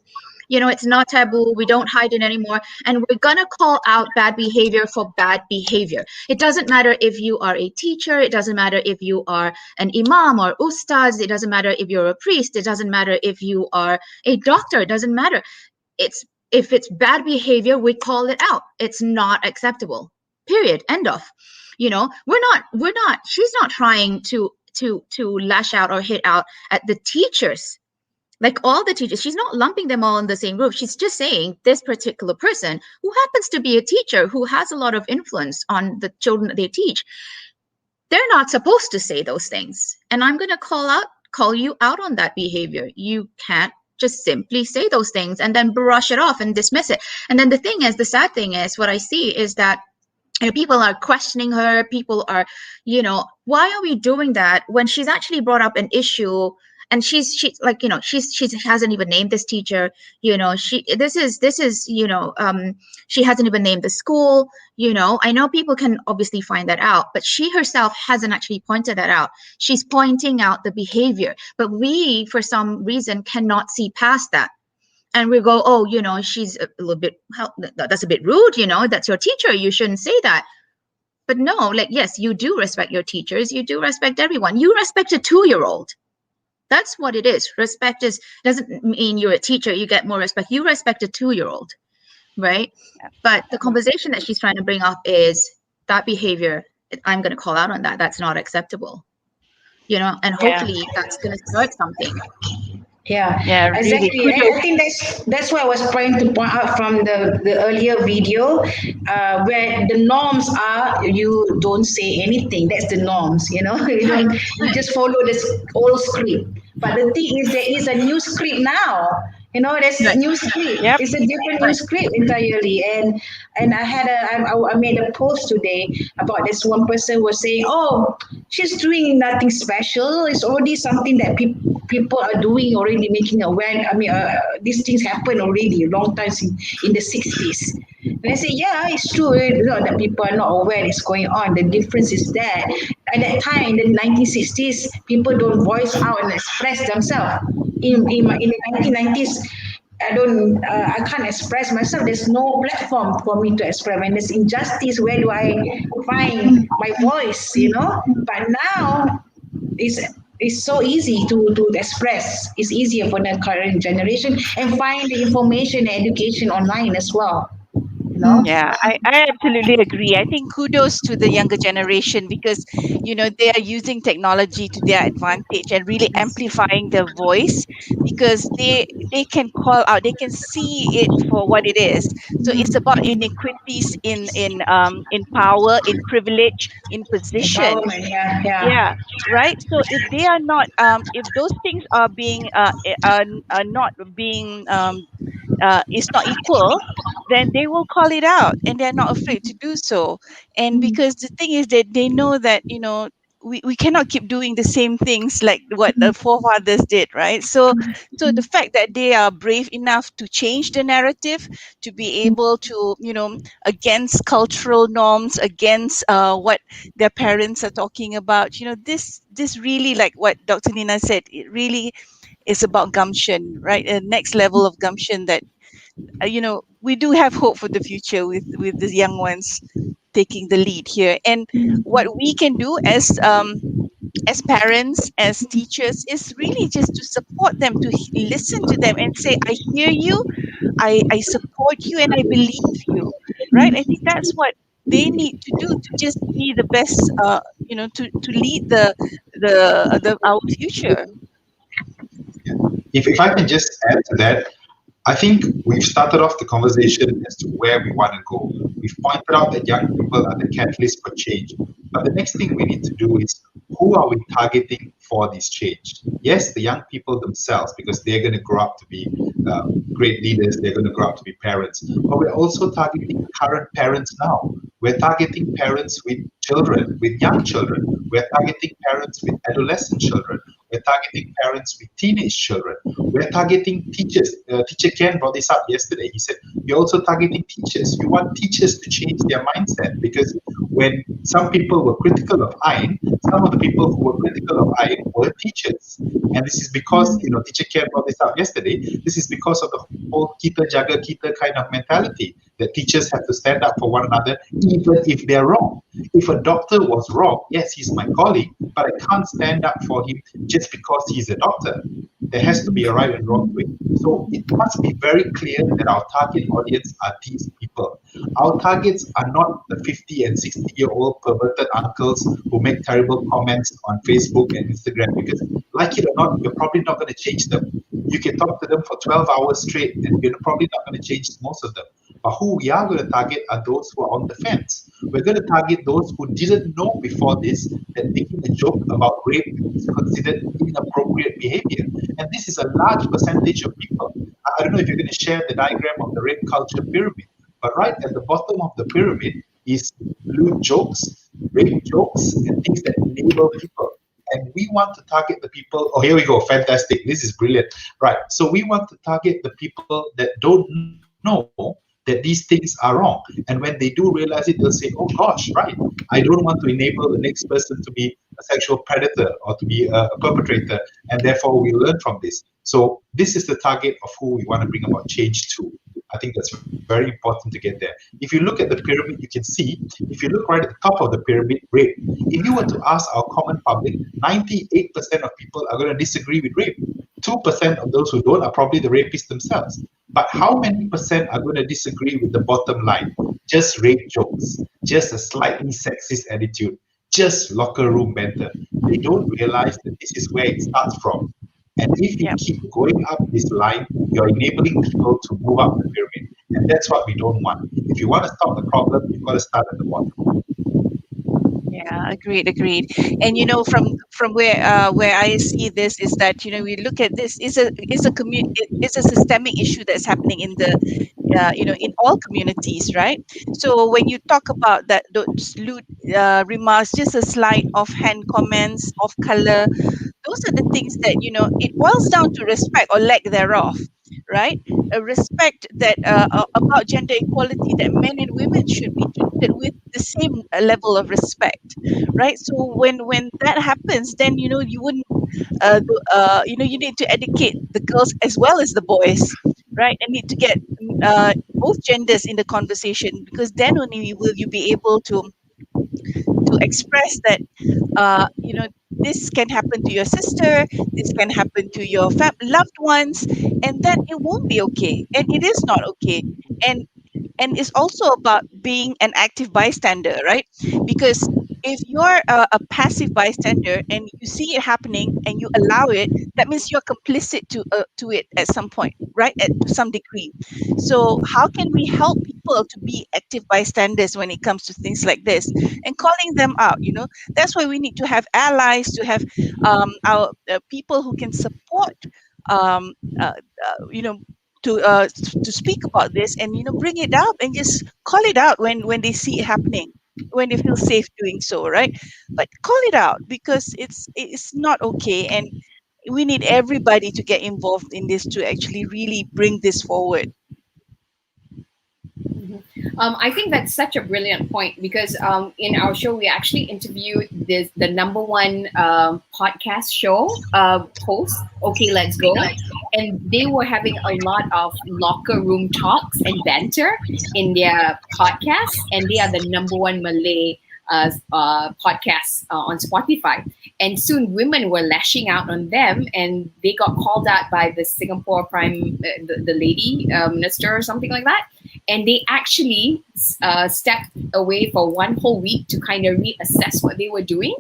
It's not taboo. We don't hide it anymore. And we're going to call out bad behavior for bad behavior. It doesn't matter if you are a teacher. It doesn't matter if you are an imam or ustaz. It doesn't matter if you're a priest. It doesn't matter if you are a doctor. It doesn't matter. If it's bad behavior, we call it out. It's not acceptable. Period. End of. She's not trying to lash out or hit out at the teachers. Like all the teachers, she's not lumping them all in the same group. She's just saying this particular person who happens to be a teacher who has a lot of influence on the children that they teach. They're not supposed to say those things. And I'm going to call you out on that behavior. You can't just simply say those things and then brush it off and dismiss it. And then the sad thing is, what I see is that people are questioning her. People are, why are we doing that when she's actually brought up an issue? And she hasn't even named this teacher. She hasn't even named the school. I know people can obviously find that out, but she herself hasn't actually pointed that out. She's pointing out the behavior, but we, for some reason, cannot see past that. And we go, oh, she's a little bit, that's a bit rude. That's your teacher. You shouldn't say that. But no, yes, you do respect your teachers. You do respect everyone. You respect a 2-year-old. That's what it is. Respect doesn't mean you're a teacher, you get more respect. You respect a 2-year-old, right? Yeah. But the conversation that she's trying to bring up is that behavior. I'm going to call out on that. That's not acceptable, and hopefully that's going to start something. Yeah, exactly. Really. I think that's what I was trying to point out from the earlier video, where the norms are you don't say anything. That's the norms, you just follow this old script. But the thing is, there is a new script now. There's a new script. Yep. It's a different new script entirely. And I made a post today about this one person was saying, oh, she's doing nothing special. It's already something that people are doing already, making aware. I mean, these things happen already a long time in the 60s. And I say, yeah, it's true. That people are not aware it's going on. The difference is that at that time, in the 1960s, people don't voice out and express themselves. In the 1990s, I can't express myself. There's no platform for me to express. When there's injustice, where do I find my voice? But now it's so easy to express. It's easier for the current generation and find the information and education online as well. Yeah, I absolutely agree. I think kudos to the younger generation because, they are using technology to their advantage and really amplifying their voice because they can call out, they can see it for what it is. So it's about inequities in power, in privilege, in position. Yeah, right. So if they are not, if those things are being are not being is not equal, then they will call it out and they're not afraid to do so. And because the thing is that they know that we cannot keep doing the same things like what the forefathers did, right? So the fact that they are brave enough to change the narrative, to be able to against cultural norms, against what their parents are talking about, this really, like what Dr. Nina said, it really is about gumption, right? A next level of gumption that we do have hope for the future with the young ones taking the lead here. And what we can do as parents, as teachers, is really just to support them, to listen to them and say, I hear you, I support you, and I believe you, right? I think that's what they need to do to just be the best, to lead our future. If I can just add to that, I think we've started off the conversation as to where we want to go. We've pointed out that young people are the catalyst for change. But the next thing we need to do is, who are we targeting for this change? Yes, the young people themselves, because they're going to grow up to be great leaders, they're going to grow up to be parents. But we're also targeting current parents now. We're targeting parents with children, with young children. We're targeting parents with adolescent children. We're targeting parents with teenage children. we're targeting teachers. Teacher Kean brought this up yesterday. He said, you're also targeting teachers. You want teachers to change their mindset, because when some people were critical of Ain, some of the people who were critical of Ain were teachers. And this is because, Teacher Kean brought this up yesterday, this is because of the whole kita jaga kita kind of mentality, that teachers have to stand up for one another even if they're wrong. If a doctor was wrong, yes, he's my colleague, but I can't stand up for him just because he's a doctor. There has to be a right and wrong way. So it must be very clear that our target audience are these people. Our targets are not the 50 and 60-year-old perverted uncles who make terrible comments on Facebook and Instagram, because like it or not, you're probably not going to change them. You can talk to them for 12 hours straight and you're probably not going to change most of them. But who we are going to target are those who are on the fence. We're going to target those who didn't know before this that making a joke about rape is considered inappropriate behavior. And this is a large percentage of people. I don't know if you're going to share the diagram of the rape culture pyramid, but right at the bottom of the pyramid is lewd jokes, rape jokes, and things that enable people. And we want to target the people. Oh, here we go. Fantastic. This is brilliant. Right. So we want to target the people that don't know that these things are wrong. And when they do realize it, they'll say, oh gosh, right, I don't want to enable the next person to be a sexual predator or to be a perpetrator, and therefore we learn from this. So this is the target of who we want to bring about change to. I think that's very important to get there. If you look at the pyramid, you can see, if you look right at the top of the pyramid, rape. If you were to ask our common public, 98% of people are going to disagree with rape. 2% of those who don't are probably the rapists themselves. But how many percent are going to disagree with the bottom line? Just rape jokes, just a slightly sexist attitude, just locker room banter. They don't realize that this is where it starts from. And if you keep going up this line, you're enabling people to move up the pyramid. And that's what we don't want. If you want to stop the problem, you've got to start at the bottom. Yeah, agreed. And from where I see this is that we look at this is a systemic issue that's happening in the in all communities, right? So when you talk about that, those lewd remarks, just a slight offhand comments, off color, those are the things that it boils down to respect or lack thereof, right? A respect that about gender equality, that men and women should be treated with the same level of respect, right? So when that happens, then you wouldn't you need to educate the girls as well as the boys, right? And need to get both genders in the conversation, because then only will you be able to express that this can happen to your sister, this can happen to your loved ones, and that it won't be okay, and it is not okay. And it's also about being an active bystander, right? Because if you're a passive bystander and you see it happening and you allow it, that means you're complicit to it at some point, right? To some degree. So how can we help people to be active bystanders when it comes to things like this, and calling them out? That's why we need to have allies, to have our people who can support to speak about this, and bring it up and just call it out when they see it happening, when they feel safe doing so, right? But call it out, because it's not okay, and we need everybody to get involved in this to actually really bring this forward. I think that's such a brilliant point, because in our show, we actually interviewed the #1 podcast show host, Okay, Let's Go. And they were having a lot of locker room talks and banter in their podcast. And they are the #1 Malay podcast on Spotify. And soon women were lashing out on them, and they got called out by the Singapore Prime, the lady minister or something like that. And they actually stepped away for one whole week to kind of reassess what they were doing.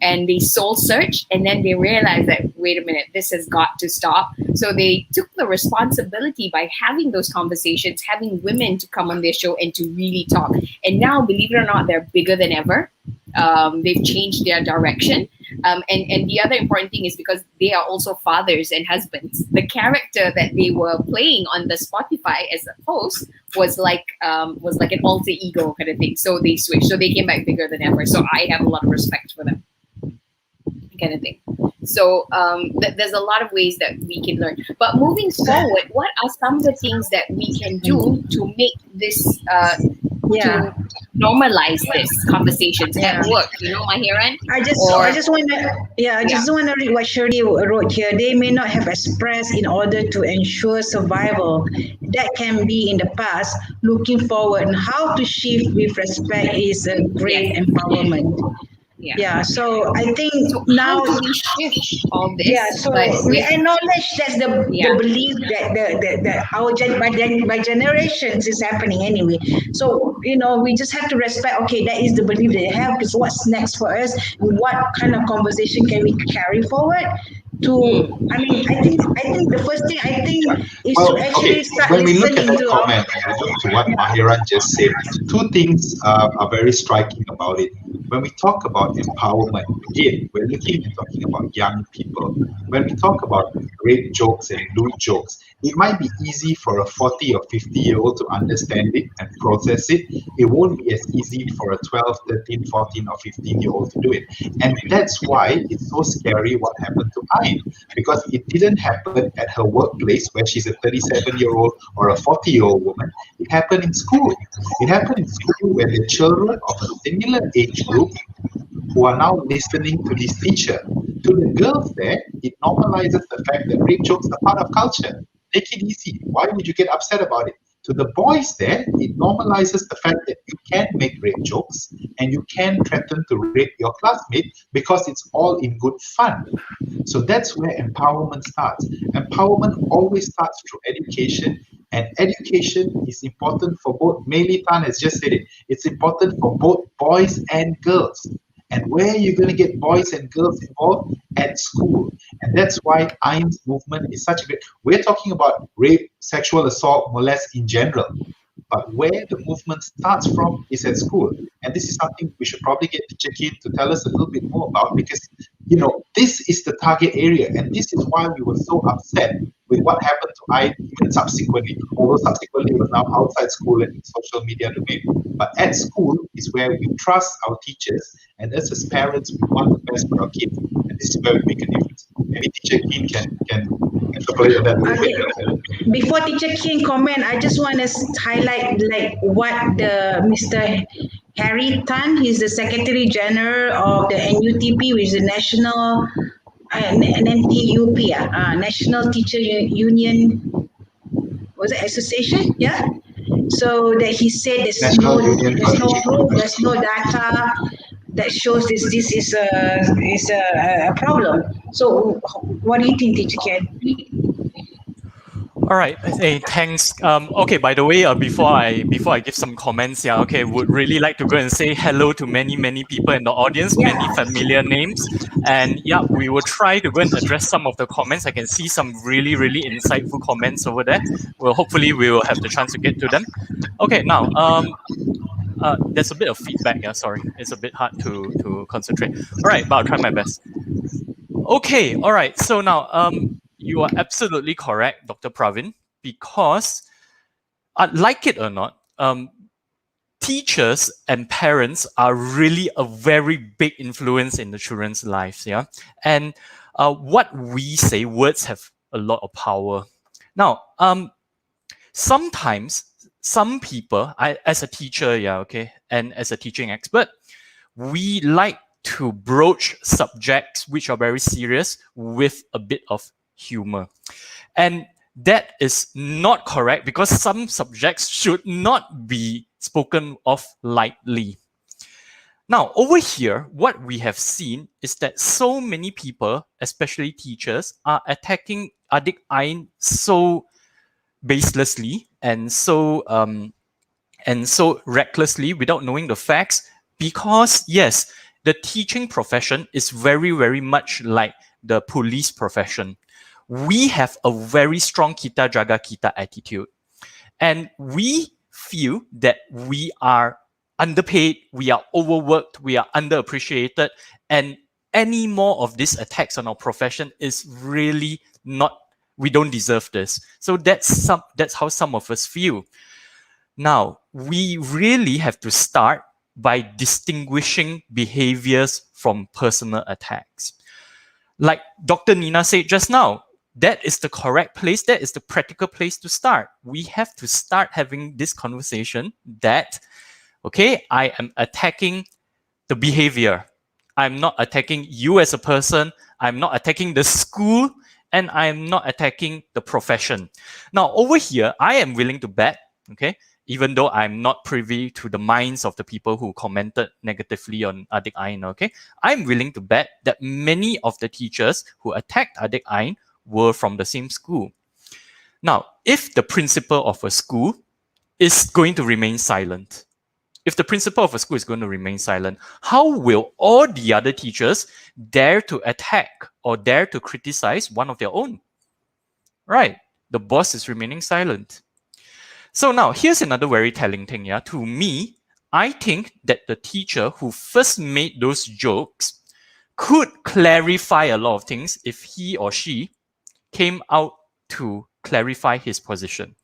And they soul searched, and then they realized that, wait a minute, this has got to stop. So they took the responsibility by having those conversations, having women to come on their show and to really talk. And now, believe it or not, they're bigger than ever. They've changed their direction. And the other important thing is because they are also fathers and husbands. The character that they were playing on the Spotify as a host was like an alter ego kind of thing. So they switched. So they came back bigger than ever. So I have a lot of respect for them. kind of thing. So there's a lot of ways that we can learn. But moving forward, what are some of the things that we can do to make this to normalize this conversations at work? Maheran? I just want to read what Shirley wrote here. They may not have expressed in order to ensure survival. That can be in the past. Looking forward, and how to shift with respect is a great empowerment. So I think now how do we shift all this? So we acknowledge that's the belief that our by generations is happening anyway. So we just have to respect. Okay, that is the belief that they have. Because what's next for us? What kind of conversation can we carry forward? I think the first thing is to actually start when we look at listening that to comment and look to what Maheran just said, two things are very striking about it. When we talk about empowerment, again, we're looking and talking about young people. When we talk about rape jokes and lewd jokes, it might be easy for a 40 or 50-year-old to understand it and process it. It won't be as easy for a 12, 13, 14 or 15-year-old to do it. And that's why it's so scary what happened to Ain, because it didn't happen at her workplace where she's a 37-year-old or a 40-year-old woman. It happened in school. It happened in school where the children of a similar age group who are now listening to this teacher. To the girls there, it normalizes the fact that rape jokes are part of culture. Take it easy. Why would you get upset about it? To the boys there, it normalizes the fact that you can make rape jokes and you can threaten to rape your classmate because it's all in good fun. So that's where empowerment starts. Empowerment always starts through education, and education is important for both. Meili Tan has just said it. It's important for both boys and girls. And where are you going to get boys and girls involved? At school. And that's why Ain's movement is such a great. We're talking about rape, sexual assault, molest in general. But where the movement starts from is at school. And this is something we should probably get Teacher Kean to tell us a little bit more about, because this is the target area. And this is why we were so upset with what happened to Ain even subsequently. Although subsequently it was now outside school and in social media domain. But at school is where we trust our teachers, and us as parents, we want the best for our kids. And this is where we make a difference. Maybe Teacher Kean can interpolate that a little bit. Before Teacher Kean comment, I just want to highlight what the Mr. Harry Tan, he's the Secretary General of the NUTP, which is the National NTUP, National Teacher Union, was it Association? Yeah. So that he said there's no proof, there's no data that shows this is a problem. So what do you think, Teacher Kean? All right. Hey, thanks. Okay. By the way, before I give some comments, would really like to go and say hello to many people in the audience, many familiar names, and we will try to go and address some of the comments. I can see some really insightful comments over there. Well, hopefully we will have the chance to get to them. Okay. Now, there's a bit of feedback. Yeah, sorry, it's a bit hard to concentrate. All right, but I'll try my best. Okay. All right. So now, you are absolutely correct, Dr. Pravin, because like it or not, teachers and parents are really a very big influence in the children's lives. Yeah, and what we say, words have a lot of power. Now, sometimes some people, as a teacher, and as a teaching expert, we like to broach subjects which are very serious with a bit of humor. And that is not correct, because some subjects should not be spoken of lightly. Now, over here, what we have seen is that so many people, especially teachers, are attacking Adik Ain so baselessly and so recklessly without knowing the facts, because yes, the teaching profession is very much like the police profession. We have a very strong kita jaga kita attitude, and we feel that we are underpaid, we are overworked, we are underappreciated, and any more of these attacks on our profession is really not, we don't deserve this. So that's how some of us feel. Now, we really have to start by distinguishing behaviors from personal attacks. Like Dr. Nina said just now, that is the correct place, that is the practical place to start. We have to start having this conversation that, okay, I am attacking the behavior. I'm not attacking you as a person. I'm not attacking the school, and I'm not attacking the profession. Now, over here, I am willing to bet, okay, even though I'm not privy to the minds of the people who commented negatively on Adik Ain, okay, I'm willing to bet that many of the teachers who attacked Adik Ain were from the same school. Now, if the principal of a school is going to remain silent, if the principal of a school is going to remain silent, how will all the other teachers dare to attack or dare to criticize one of their own? Right, the boss is remaining silent. So now, here's another very telling thing, yeah. To me, I think that the teacher who first made those jokes could clarify a lot of things if he or she came out to clarify his position.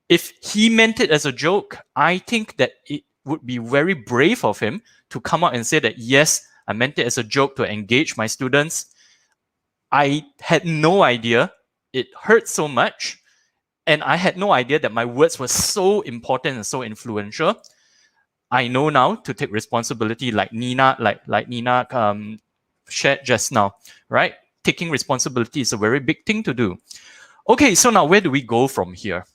If he meant it as a joke, I think that it would be very brave of him to come out and say that, yes, I meant it as a joke to engage my students. I had no idea. It hurt so much. And I had no idea that my words were so important and so influential. I know now to take responsibility, like Nina shared just now, right? Taking responsibility is a very big thing to do. Okay, so now where do we go from here?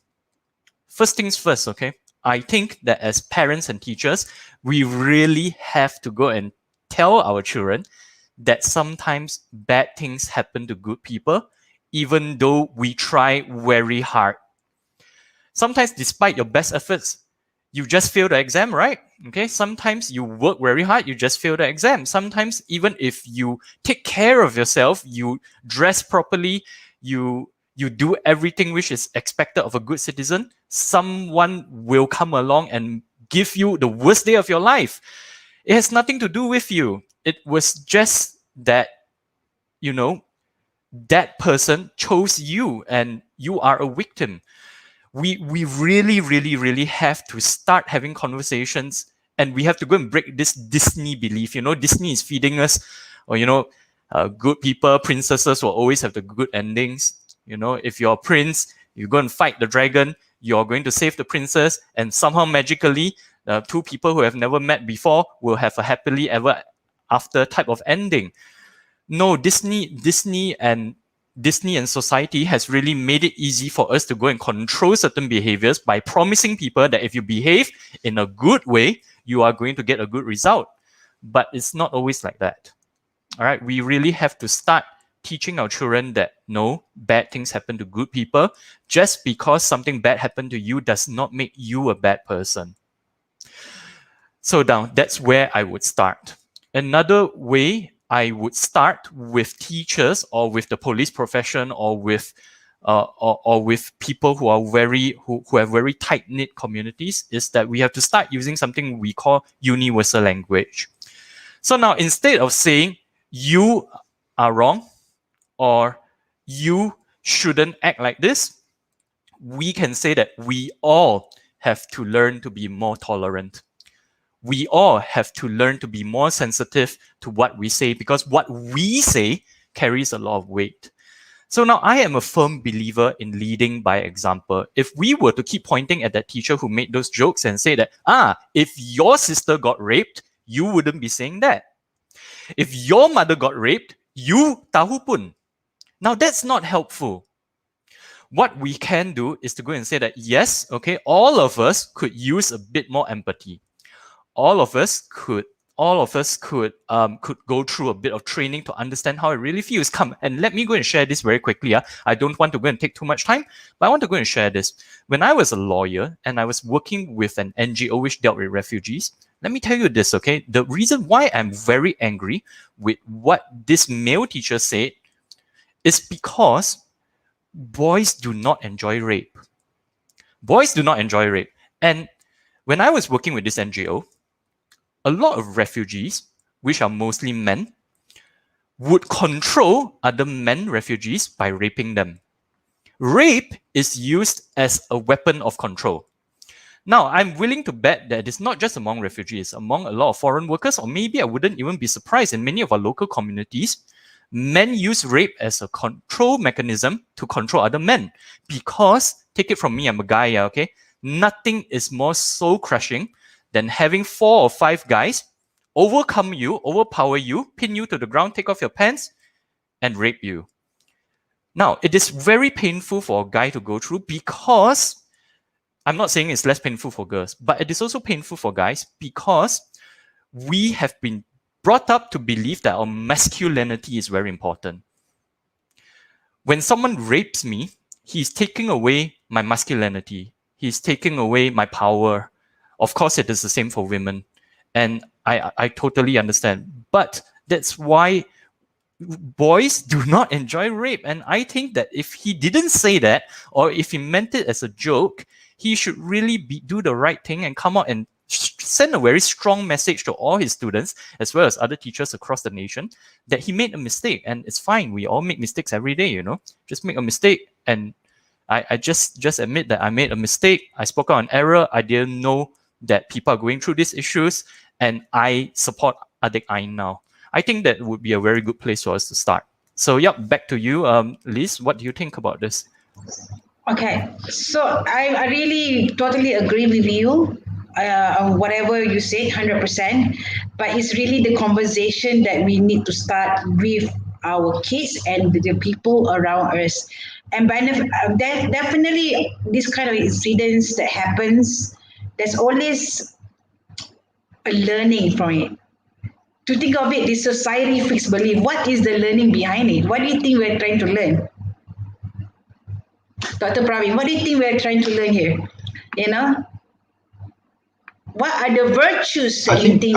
First things first, okay? I think that as parents and teachers, we really have to go and tell our children that sometimes bad things happen to good people, even though we try very hard. Sometimes, despite your best efforts, you just fail the exam, right? Okay, sometimes you work very hard, you just fail the exam. Sometimes, even if you take care of yourself, you dress properly, you do everything which is expected of a good citizen, someone will come along and give you the worst day of your life. It has nothing to do with you. It was just that, you know, that person chose you and you are a victim. We really, really, really have to start having conversations, and we have to go and break this Disney belief. You know, Disney is feeding us, or, you know, good people, princesses will always have the good endings. You know, if you're a prince, you go and fight the dragon, you're going to save the princess, and somehow magically, two people who have never met before will have a happily ever after type of ending. No, Disney and society has really made it easy for us to go and control certain behaviors by promising people that if you behave in a good way, you are going to get a good result. But it's not always like that. All right, we really have to start teaching our children that no, bad things happen to good people. Just because something bad happened to you does not make you a bad person. So now that's where I would start. Another way I would start with teachers or with the police profession or with people who are who have very tight-knit communities is that we have to start using something we call universal language. So now instead of saying you are wrong or you shouldn't act like this, we can say that we all have to learn to be more tolerant. We all have to learn to be more sensitive to what we say, because what we say carries a lot of weight. So now I am a firm believer in leading by example. If we were to keep pointing at that teacher who made those jokes and say that, if your sister got raped, you wouldn't be saying that. If your mother got raped, you tahu pun. Now that's not helpful. What we can do is to go and say that, yes, okay, all of us could use a bit more empathy. All of us could go through a bit of training to understand how it really feels. Come, and let me go and share this very quickly. I don't want to go and take too much time, but I want to go and share this. When I was a lawyer and I was working with an NGO which dealt with refugees, let me tell you this, okay? The reason why I'm very angry with what this male teacher said is because boys do not enjoy rape. Boys do not enjoy rape. And when I was working with this NGO, a lot of refugees, which are mostly men, would control other men refugees by raping them. Rape is used as a weapon of control. Now, I'm willing to bet that it's not just among refugees, among a lot of foreign workers, or maybe I wouldn't even be surprised in many of our local communities, Men use rape as a control mechanism to control other men. Because, take it from me, I'm a guy, okay? Nothing is more soul crushing than having 4 or 5 guys overcome you, overpower you, pin you to the ground, take off your pants, and rape you. Now, it is very painful for a guy to go through because, I'm not saying it's less painful for girls, but it is also painful for guys because we have been brought up to believe that our masculinity is very important. When someone rapes me, he's taking away my masculinity. He's taking away my power. Of course, it is the same for women. And I totally understand. But that's why boys do not enjoy rape. And I think that if he didn't say that, or if he meant it as a joke, he should really do the right thing and come out and send a very strong message to all his students, as well as other teachers across the nation, that he made a mistake. And it's fine. We all make mistakes every day, you know. Just make a mistake. And I just admit that I made a mistake. I spoke out on error. I didn't know that people are going through these issues. And I support Adik Ain now. I think that would be a very good place for us to start. So, yep, back to you, Liz. What do you think about this? Okay, so I really totally agree with you on whatever you said, 100%. But it's really the conversation that we need to start with our kids and the people around us. And definitely, this kind of incidents that happens, there's always a learning from it. To think of it, the society fixed belief. What is the learning behind it? What do you think we're trying to learn? Dr. Pravin, what do you think we're trying to learn here? You know? What are the virtues that you think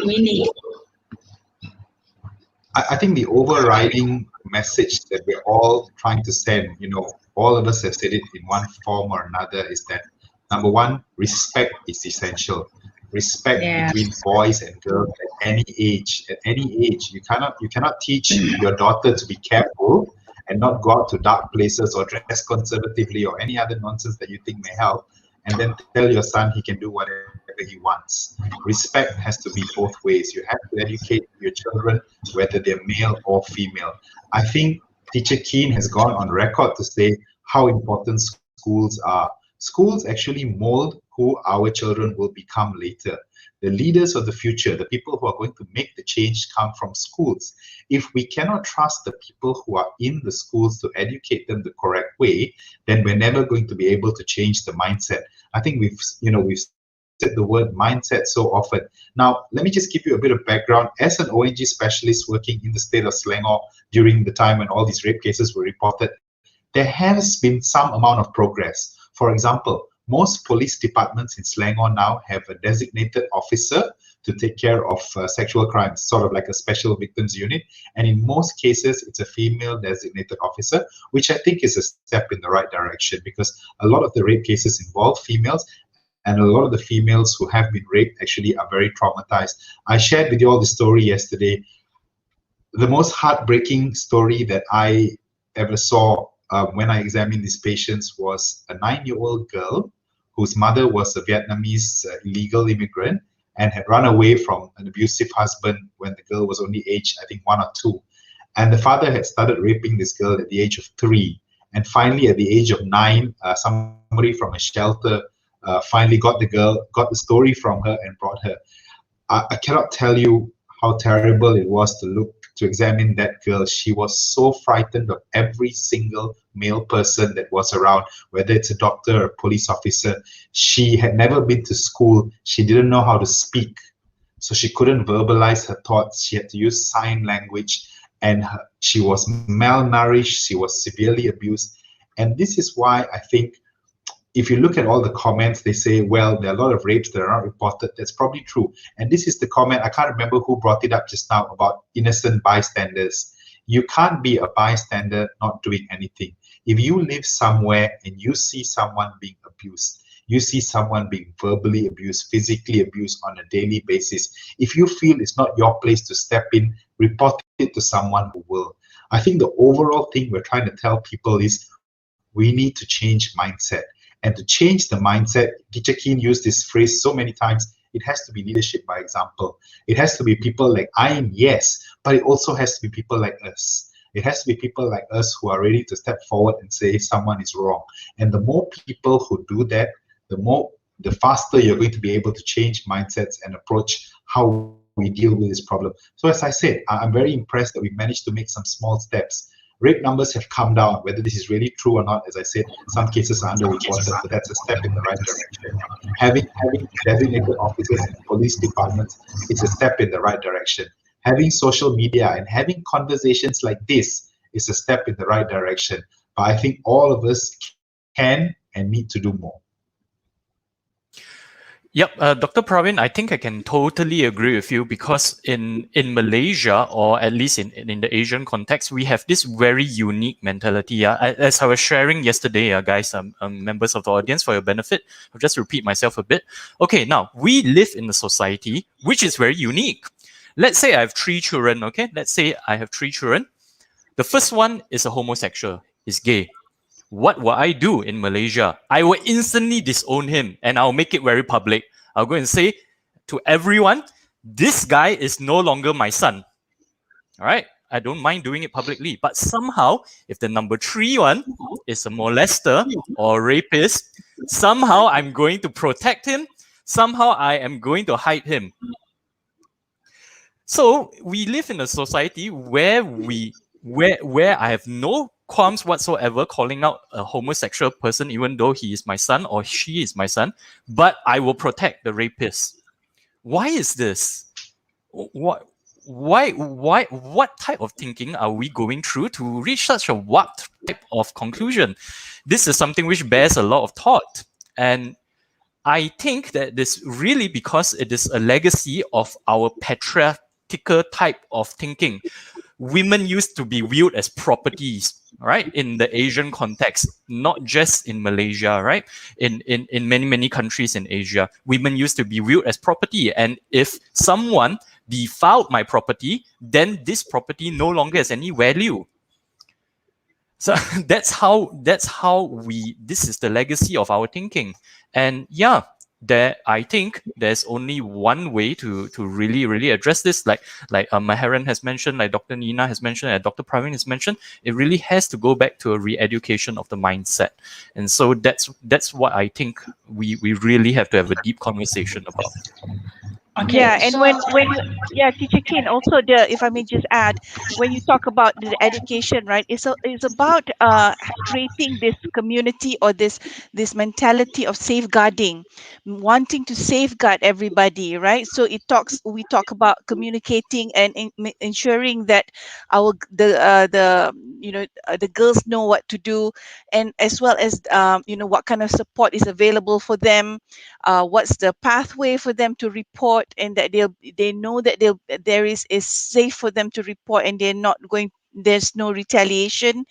we need? I think the overriding message that we're all trying to send, you know, all of us have said it in one form or another, is that, number one, respect is essential. Respect between boys and girls at any age. At any age, you cannot teach your daughter to be careful and not go out to dark places or dress conservatively or any other nonsense that you think may help, and then tell your son he can do whatever he wants. Respect has to be both ways. You have to educate your children, whether they're male or female. I think Teacher Kean has gone on record to say how important schools are. Schools actually mold who our children will become later. The leaders of the future, the people who are going to make the change, come from schools. If we cannot trust the people who are in the schools to educate them the correct way, then we're never going to be able to change the mindset. I think we've said the word mindset so often. Now, let me just give you a bit of background. As an ONG specialist working in the state of Selangor during the time when all these rape cases were reported, there has been some amount of progress. For example, most police departments in Selangor now have a designated officer to take care of sexual crimes, sort of like a special victims unit. And in most cases, it's a female designated officer, which I think is a step in the right direction, because a lot of the rape cases involve females, and a lot of the females who have been raped actually are very traumatized. I shared with you all the story yesterday. The most heartbreaking story that I ever saw when I examined these patients was a 9-year-old girl whose mother was a Vietnamese illegal immigrant and had run away from an abusive husband when the girl was only aged, I think, 1 or 2. And the father had started raping this girl at the age of 3. And finally, at the age of 9, somebody from a shelter finally got the story from her and brought her. I cannot tell you how terrible it was to examine that girl. She was so frightened of every single male person that was around, whether it's a doctor or a police officer. She had never been to school. She didn't know how to speak, so she couldn't verbalize her thoughts. She had to use sign language, and she was malnourished. She was severely abused. And this is why I think, if you look at all the comments, they say, well, there are a lot of rapes that are not reported. That's probably true. And this is the comment, I can't remember who brought it up just now, about innocent bystanders. You can't be a bystander not doing anything. If you live somewhere and you see someone being abused, you see someone being verbally abused, physically abused on a daily basis, if you feel it's not your place to step in, report it to someone who will. I think the overall thing we're trying to tell people is we need to change mindset. And to change the mindset, Teacher Kean used this phrase so many times, it has to be leadership by example. It has to be people like Ain, yes, but it also has to be people like us. It has to be people like us who are ready to step forward and say someone is wrong. And the more people who do that, the faster you're going to be able to change mindsets and approach how we deal with this problem. So as I said, I'm very impressed that we managed to make some small steps. Rape numbers have come down. Whether this is really true or not, as I said, some cases are underreported, but that's a step in the right direction. Having designated officers in police departments is a step in the right direction. Having social media and having conversations like this is a step in the right direction. But I think all of us can and need to do more. Yep, Dr. Pravin, I think I can totally agree with you, because in Malaysia, or at least in the Asian context, we have this very unique mentality. As I was sharing yesterday, guys, members of the audience, for your benefit, I'll just repeat myself a bit. Okay, now, we live in a society which is very unique. Let's say I have 3 children, okay? Let's say I have 3 children. The first one is a homosexual, is gay. What will I do in Malaysia? I will instantly disown him, and I'll make it very public. I'll go and say to everyone, this guy is no longer my son. All right? I don't mind doing it publicly. But somehow, if the number 3 one is a molester or a rapist, somehow I'm going to protect him. Somehow I am going to hide him. So we live in a society where I have no qualms whatsoever calling out a homosexual person, even though he is my son or she is my son, but I will protect the rapist. Why is this? What type of thinking are we going through to reach such a warped type of conclusion? This is something which bears a lot of thought. And I think that this really, because it is a legacy of our patriarchal type of thinking. Women used to be viewed as properties, right? In the Asian context, not just in Malaysia, right? In many countries in Asia, women used to be viewed as property. And if someone defiled my property, then this property no longer has any value. So this is the legacy of our thinking. And yeah, I think there's only one way to really address this, like Maheran has mentioned, like Dr. Nina has mentioned, and Dr. Pravin has mentioned. It really has to go back to a re-education of the mindset, and so that's what I think we really have to have a deep conversation about. Okay, yeah, and when Teacher Kean, also if I may just add, when you talk about the education, right, it's about creating this community or this mentality of safeguarding, wanting to safeguard everybody, right? So we talk about communicating and ensuring that the girls know what to do, and as well as what kind of support is available for them, what's the pathway for them to report, and that they know that there is safe for them to report, and there's no retaliation.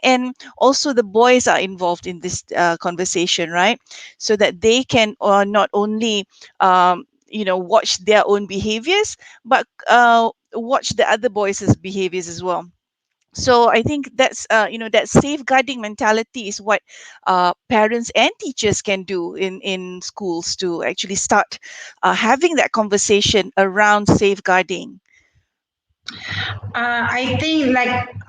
And also the boys are involved in this conversation, right? So that they can not only watch their own behaviors, but watch the other boys' behaviors as well. So I think that's that safeguarding mentality is what parents and teachers can do in schools to actually start having that conversation around safeguarding. I think,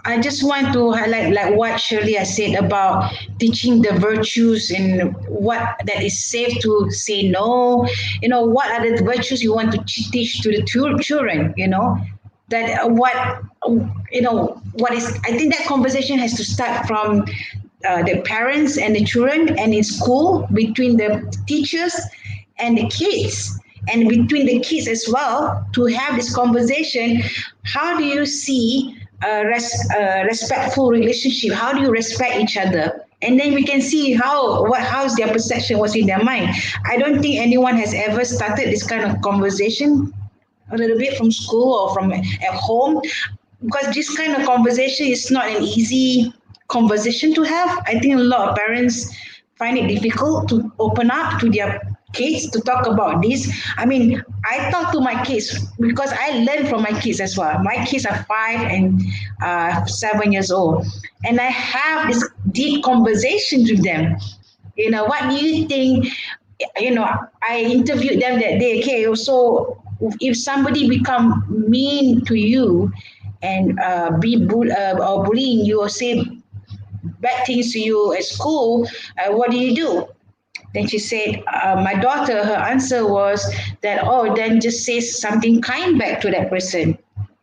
I just want to highlight like what Shirley has said about teaching the virtues and what that is safe to say no. What are the virtues you want to teach to the children? That what is. I think that conversation has to start from the parents and the children, and in school between the teachers and the kids. And between the kids as well, to have this conversation. How do you see a respectful relationship? How do you respect each other? And then we can see how's their perception, what's in their mind. I don't think anyone has ever started this kind of conversation a little bit from school or from at home, because this kind of conversation is not an easy conversation to have. I think a lot of parents find it difficult to open up to their kids to talk about this. I mean, I talk to my kids because I learn from my kids as well. My kids are 5 and 7 years old, and I have this deep conversations with them. What do you think I interviewed them that day. Okay, so if somebody become mean to you and or bullying you or say bad things to you at school, what do you do? Then she said, my daughter, her answer was that, oh, then just say something kind back to that person,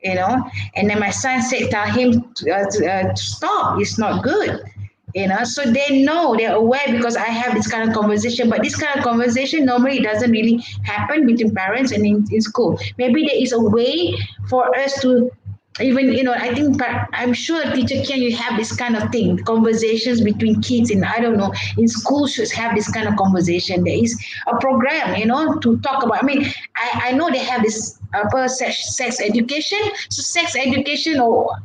And then my son said, tell him to stop, it's not good. So they know, they're aware because I have this kind of conversation, but this kind of conversation normally doesn't really happen between parents and in school. Maybe there is a way for us to even, I think, I'm sure teacher Kean, you have this kind of thing, conversations between kids, and I don't know, in school should have this kind of conversation. There is a program, to talk about. I mean, I know they have this sex education. So sex education or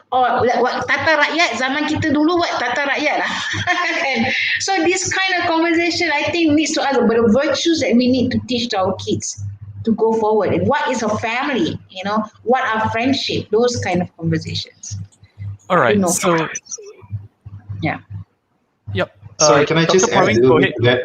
what tata rakyat zaman kita dulu, what tata rakyat lah. So this kind of conversation I think needs to ask about the virtues that we need to teach to our kids to go forward, and what is a family, what are friendship, those kind of conversations. All right, so yeah. Yep. Sorry, can I Dr. just add a Pravin, little go bit to that?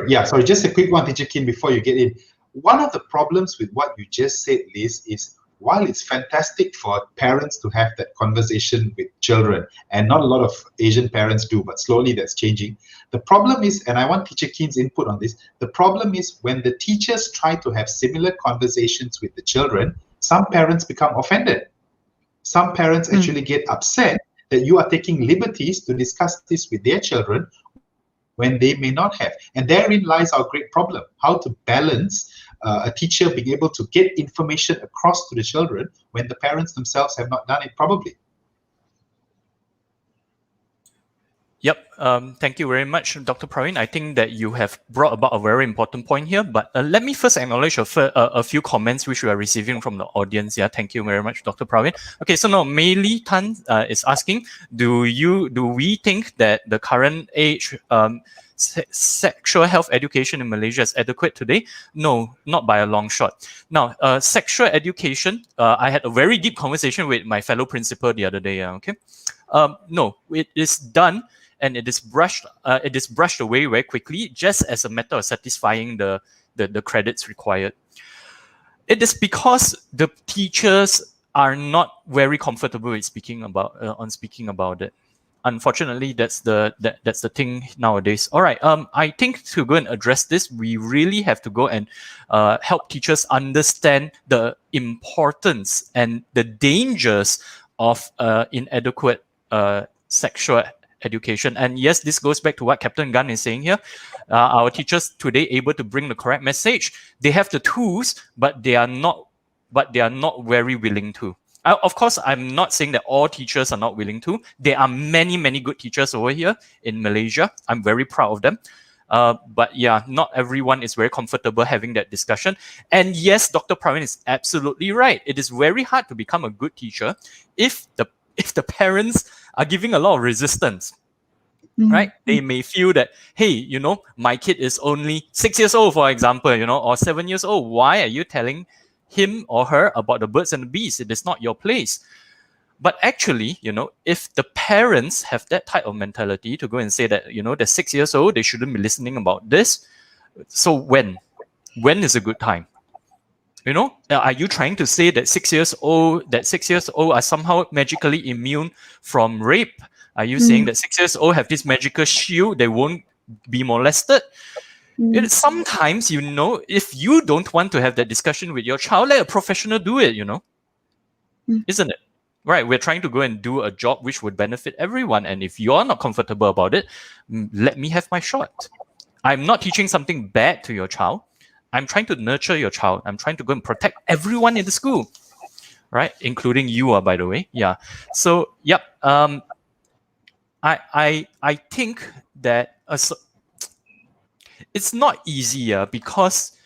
Yep. Sorry, just a quick one, Teacher Kean, before you get in. One of the problems with what you just said, Liz, is while it's fantastic for parents to have that conversation with children, and not a lot of Asian parents do, but slowly that's changing. The problem is, and I want Teacher Kean's input on this, the problem is when the teachers try to have similar conversations with the children, some parents become offended. Some parents actually get upset that you are taking liberties to discuss this with their children when they may not have. And therein lies our great problem, how to balance a teacher being able to get information across to the children when the parents themselves have not done it probably. Yep. Thank you very much, Dr. Pravin. I think that you have brought about a very important point here. But let me first acknowledge a few comments which we are receiving from the audience. Yeah, thank you very much, Dr. Pravin. Okay, so now Mei Li Tan is asking, do we think that the current age sexual health education in Malaysia is adequate today? No, not by a long shot. Now, sexual education, I had a very deep conversation with my fellow principal the other day. Okay, no, it is done. And it is brushed away very quickly, just as a matter of satisfying the credits required. It is because the teachers are not very comfortable with speaking about it. Unfortunately, that's the thing nowadays. All right, I think to go and address this, we really have to go and help teachers understand the importance and the dangers of inadequate sexual education. And yes, this goes back to what Captain Gunn is saying here. Our teachers today able to bring the correct message. They have the tools, but they are not very willing to. Of course, I'm not saying that all teachers are not willing to. There are many, many good teachers over here in Malaysia. I'm very proud of them. But yeah, not everyone is very comfortable having that discussion. And yes, Dr. Pravin is absolutely right. It is very hard to become a good teacher if the parents are giving a lot of resistance, right? They may feel that, hey, my kid is only 6 years old, for example, or 7 years old. Why are you telling him or her about the birds and the bees? It is not your place. But actually, if the parents have that type of mentality to go and say that, they're 6 years old, they shouldn't be listening about this. So when is a good time? Are you trying to say that 6 years old are somehow magically immune from rape? Are you saying that 6 years old have this magical shield, they won't be molested? Sometimes, if you don't want to have that discussion with your child, let a professional do it, isn't it? Right, we're trying to go and do a job which would benefit everyone. And if you're not comfortable about it, let me have my shot. I'm not teaching something bad to your child. I'm trying to nurture your child. I'm trying to go and protect everyone in the school, right? Including you, by the way. Yeah. So, yep. I think that it's not easy because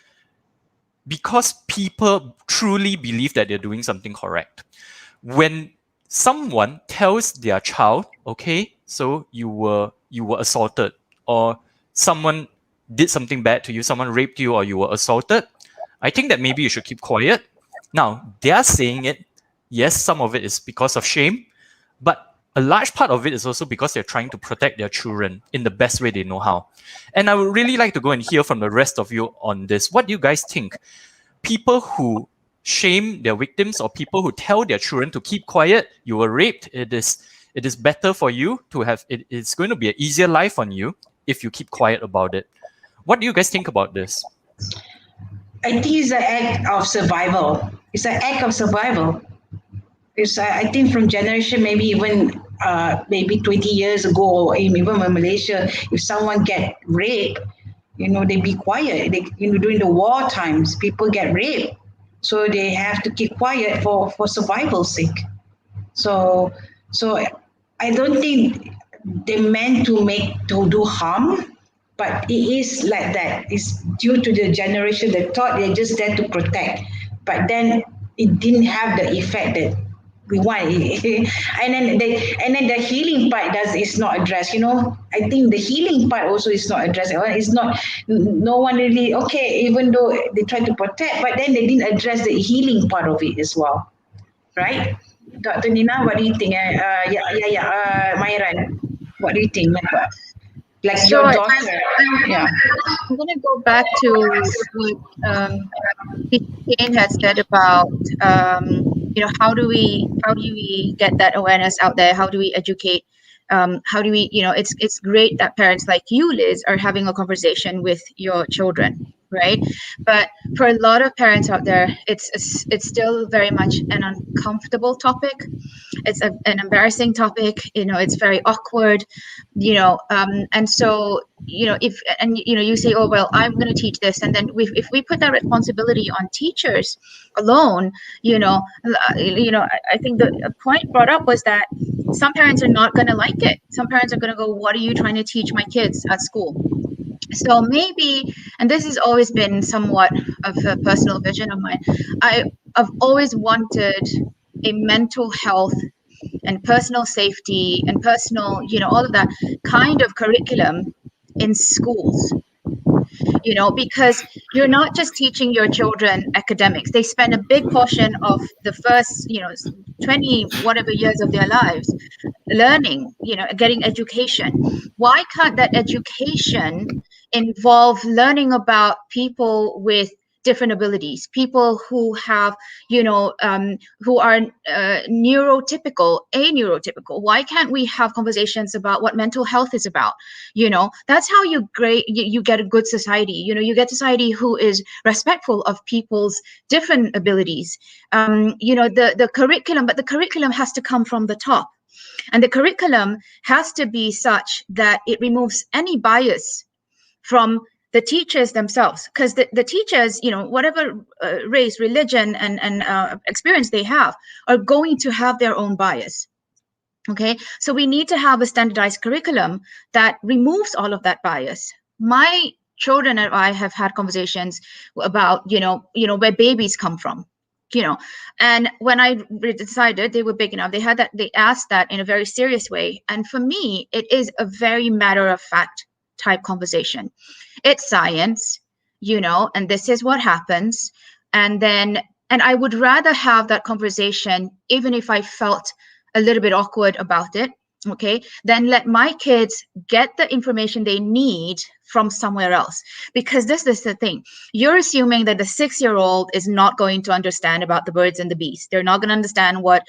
people truly believe that they're doing something correct. When someone tells their child, okay, so you were assaulted, or someone did something bad to you, someone raped you, or you were assaulted, I think that maybe you should keep quiet. Now, they are saying it. Yes, some of it is because of shame, but a large part of it is also because they're trying to protect their children in the best way they know how. And I would really like to go and hear from the rest of you on this. What do you guys think? People who shame their victims or people who tell their children to keep quiet, you were raped, it is better for you to have, it's going to be an easier life on you if you keep quiet about it. What do you guys think about this? I think it's an act of survival. It's an act of survival. It's, I think from generation, maybe even maybe 20 years ago, or even in Malaysia, if someone get raped, they be quiet. During the war times, people get raped. So they have to keep quiet for survival's sake. So I don't think they meant to do harm, but it is like that. It's due to the generation. They thought they're just there to protect, but then it didn't have the effect that we want. and then the healing part is not addressed. I think the healing part also is not addressed. It's not. No one really even though they try to protect, but then they didn't address the healing part of it as well, right? Dr. Nina, what do you think? Maheran, what do you think? Like So your daughter, I'm going to go back to what Kean has said about how do we get that awareness out there? How do we educate? How do we it's great that parents like you, Liz, are having a conversation with your children, right? But for a lot of parents out there, it's still very much an uncomfortable topic. It's an embarrassing topic. It's very awkward. And so if you say, oh well, I'm going to teach this, and then if we put that responsibility on teachers alone, I think the point brought up was that some parents are not going to like it. Some parents are going to go, what are you trying to teach my kids at school? So maybe, and this has always been somewhat of a personal vision of mine, I've always wanted a mental health and personal safety and personal, all of that kind of curriculum in schools. Because you're not just teaching your children academics. They spend a big portion of the first, 20 whatever years of their lives learning, getting education. Why can't that education involve learning about people with different abilities, people who have, who are neurotypical, aneurotypical? Why can't we have conversations about what mental health is about? That's how you get a good society. You get society who is respectful of people's different abilities. The curriculum, but the curriculum has to come from the top. And the curriculum has to be such that it removes any bias from the teachers themselves, because the teachers, whatever race, religion, and experience they have, are going to have their own bias. Okay, so we need to have a standardized curriculum that removes all of that bias. My children and I have had conversations about, where babies come from. And when I decided they were big enough, they asked that in a very serious way. And for me, it is a very matter of fact type conversation. It's science, and this is what happens. And I would rather have that conversation, even if I felt a little bit awkward about it, okay, then let my kids get the information they need from somewhere else. Because this is the thing. You're assuming that the 6-year-old is not going to understand about the birds and the bees. They're not going to understand what,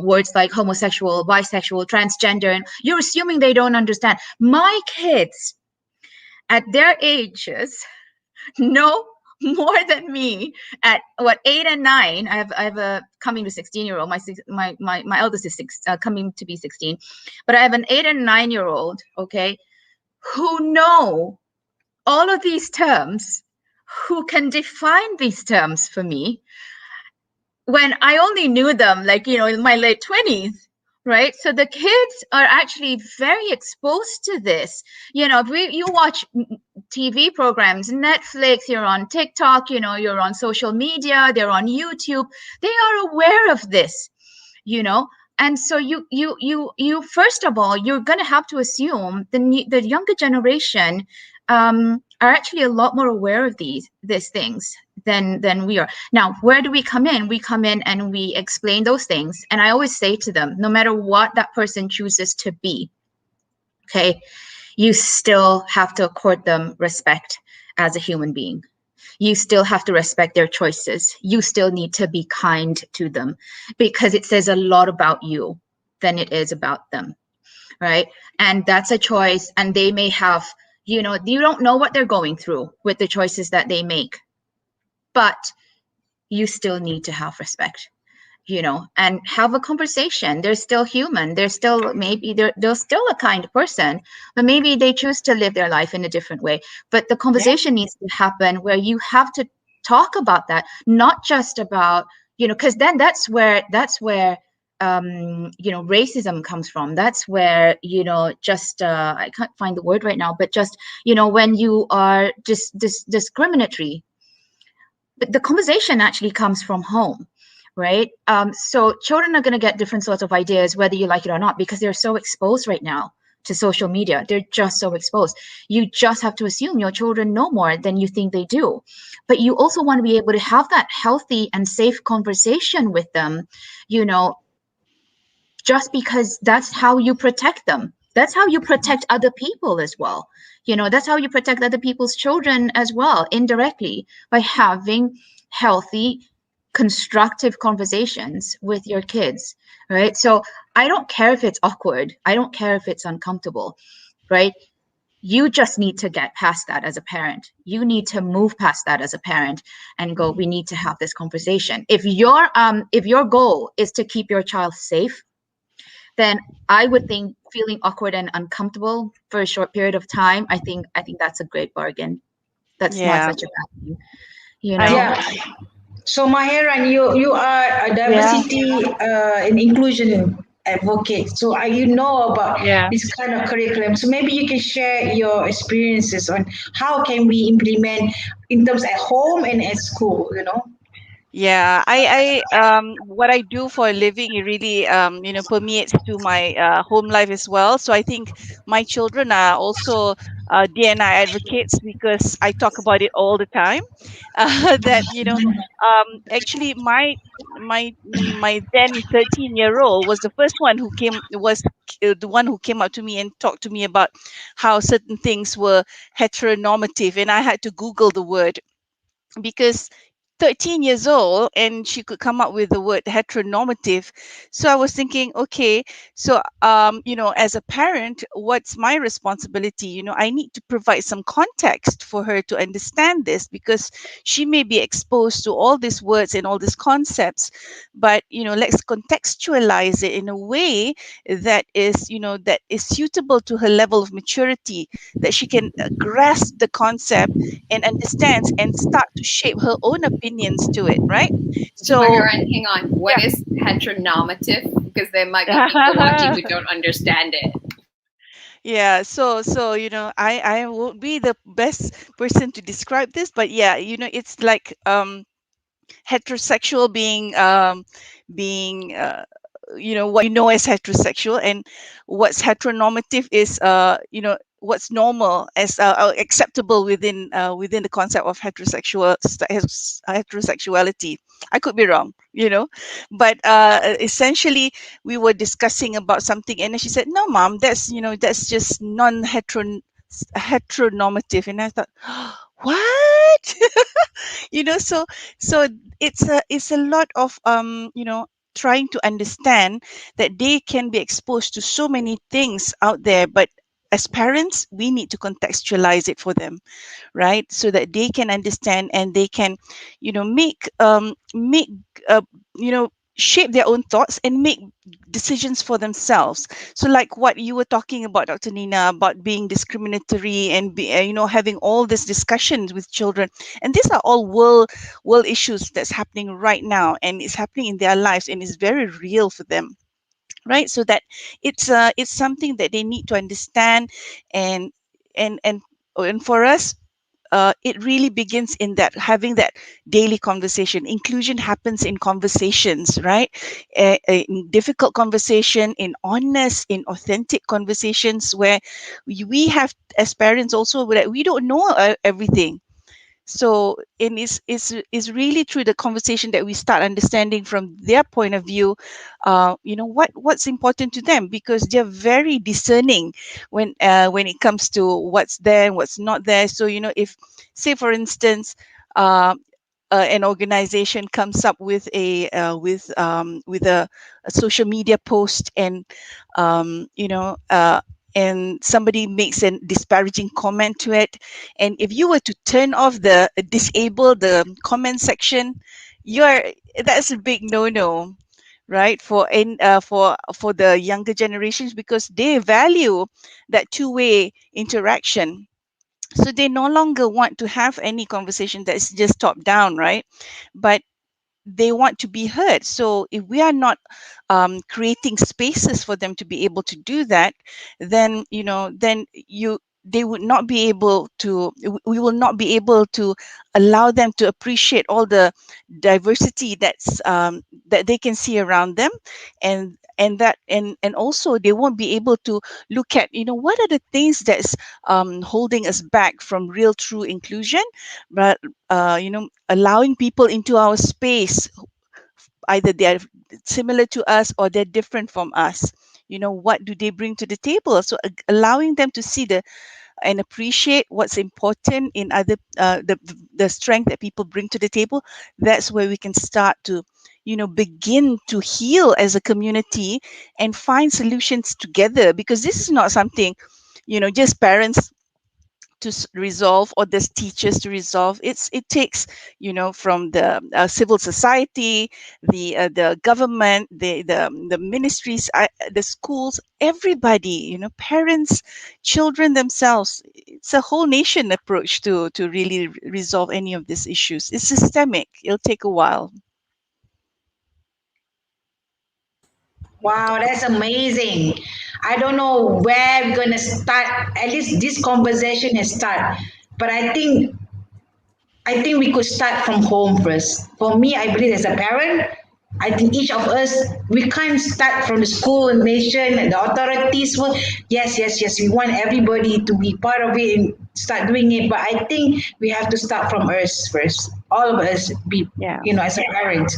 words like homosexual, bisexual, transgender, and you're assuming they don't understand. My kids at their ages know more than me at 8 and 9. I have a coming to 16-year-old. My eldest is coming to be 16, but I have an 8 and 9-year-old, okay, who know all of these terms, who can define these terms for me when I only knew them in my late 20s. Right. So the kids are actually very exposed to this. If you watch TV programs, Netflix, you're on TikTok, you're on social media, they're on YouTube, they are aware of this, And so you first of all, you're going to have to assume the younger generation are actually a lot more aware of these things than we are. Now, where do we come in? We come in and we explain those things. And I always say to them, no matter what that person chooses to be, okay, you still have to accord them respect as a human being. You still have to respect their choices. You still need to be kind to them, because it says a lot about you than it is about them, right? And that's a choice, and they may have, you don't know what they're going through with the choices that they make, but you still need to have respect, and have a conversation. They're still human. They're still, maybe they're still a kind person, but maybe they choose to live their life in a different way. But the conversation needs to happen where you have to talk about that, not just about, because then that's where racism comes from. That's where, just I can't find the word right now, but just, when you are just discriminatory. But the conversation actually comes from home, right? So children are going to get different sorts of ideas, whether you like it or not, because they're so exposed right now to social media. They're just so exposed. You just have to assume your children know more than you think they do. But you also want to be able to have that healthy and safe conversation with them, just because that's how you protect them. That's how you protect other people as well. That's how you protect other people's children as well, indirectly, by having healthy, constructive conversations with your kids, right? So I don't care if it's awkward. I don't care if it's uncomfortable, right? You just need to get past that as a parent. You need to move past that as a parent and go, we need to have this conversation. If your goal is to keep your child safe, then I would think feeling awkward and uncomfortable for a short period of time, I think that's a great bargain. That's not such a bad thing, Yeah. So Maheran, you are a diversity and inclusion advocate. So you know about this kind of curriculum. So maybe you can share your experiences on how can we implement in terms at home and at school. Yeah, what I do for a living, it really, permeates to my home life as well. So I think my children are also DNI advocates, because I talk about it all the time. That, actually my then 13-year-old was the first one who the one who came up to me and talked to me about how certain things were heteronormative, and I had to Google the word, because 13 years old and she could come up with the word heteronormative. So I was thinking, okay, so as a parent, what's my responsibility? I need to provide some context for her to understand this, because she may be exposed to all these words and all these concepts, but let's contextualize it in a way that is suitable to her level of maturity, that she can grasp the concept and understands and start to shape her own opinions to it, right? So Maheran, hang on. What is heteronormative? Because there might be people watching who don't understand it. Yeah, so I won't be the best person to describe this, but yeah, it's like heterosexual being what as heterosexual, and what's heteronormative is what's normal as acceptable within the concept of heterosexuality. I could be wrong, but essentially we were discussing about something, and then she said, no mom, that's just heteronormative. And I thought, what? So it's a lot of trying to understand that they can be exposed to so many things out there, but as parents we need to contextualize it for them, right? So that they can understand and they can make uh, shape their own thoughts and make decisions for themselves. So like what you were talking about, Dr. Nina, about being discriminatory and having all these discussions with children, and these are all world issues that's happening right now, and it's happening in their lives, and it's very real for them, right? So that it's something that they need to understand, and and and for us, it really begins in that having that daily conversation. Inclusion happens in conversations, right? In difficult conversation, in honest, in authentic conversations where we have as parents also that we don't know everything. So it's really through the conversation that we start understanding from their point of view, what's important to them, because they're very discerning when it comes to what's there and what's not there. So if, say for instance, an organization comes up with a social media post, and and somebody makes a disparaging comment to it, and if you were to turn off disable the comment section, that's a big no-no, right? For the younger generations, because they value that two-way interaction. So they no longer want to have any conversation that's just top down, right? But they want to be heard. So if we are not creating spaces for them to be able to do that, then they would not be able to, we will not be able to allow them to appreciate all the diversity that they can see around them, and also they won't be able to look at what are the things that's holding us back from real true inclusion, but allowing people into our space, either they're similar to us or they're different from us. What do they bring to the table? So allowing them to see and appreciate what's important in other the strength that people bring to the table. That's where we can start to begin to heal as a community and find solutions together, because this is not something just parents to resolve, or there's teachers to resolve. It takes from the civil society, the government, the ministries, the schools, everybody, parents, children themselves. It's a whole nation approach to really resolve any of these issues. It's systemic. It'll take a while. Wow, that's amazing. I don't know where we're going to start. At least this conversation has started. But I think we could start from home first. For me, I believe as a parent, I think each of us, we can't start from the school and nation and the authorities. Yes, we want everybody to be part of it and start doing it. But I think we have to start from us first. All of us as a parent,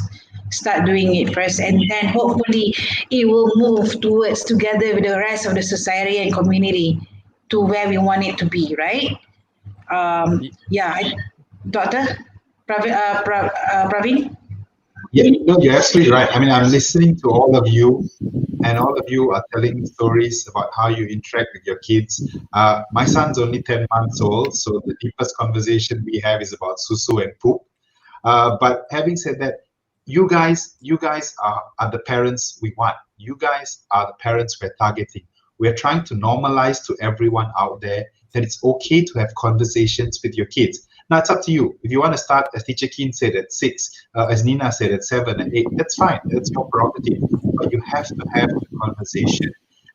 start doing it first, and then hopefully it will move towards together with the rest of the society and community to where we want it to be, right? Dr. Pravin? Yeah, no, you're absolutely right. I mean, I'm listening to all of you, and all of you are telling stories about how you interact with your kids. My son's only 10 months old, so the deepest conversation we have is about susu and poop. But having said that, you guys are the parents we want. You guys are the parents we're targeting. We're trying to normalize to everyone out there that it's okay to have conversations with your kids. Now, it's up to you. If you want to start, as Teacher Kean said, at 6, as Nina said, at 7 and 8, that's fine. That's your prerogative. But you have to have the conversation.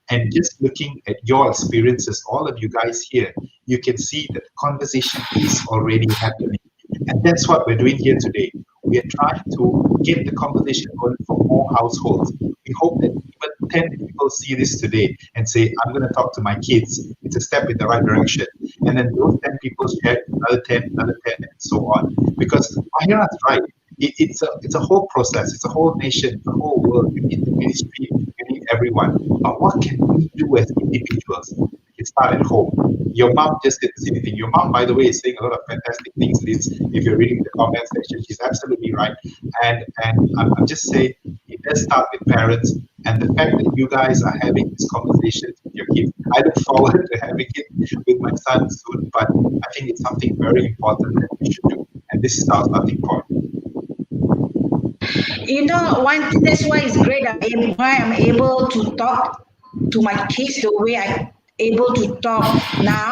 And just looking at your experiences, all of you guys here, you can see that the conversation is already happening. And that's what we're doing here today. We are trying to get the conversation going for more households. We hope that even 10 people see this today and say, I'm going to talk to my kids. It's a step in the right direction. And then those 10 people share another 10, and so on. Because Maheran's right. It's a whole process. It's a whole nation, the whole world. You need the ministry, you need everyone. But what can we do as individuals? It start at home. Your mom just did the same thing. Your mom, by the way, is saying a lot of fantastic things, Liz. If you're reading the comment section, she's absolutely right. And I'm just saying, it does start with parents. And the fact that you guys are having these conversations with your kids, I look forward to having it with my son soon. But I think it's something very important that we should do. And this is our starting point. One thing, that's why it's great. Why I'm able to talk to my kids the way I'm able to talk now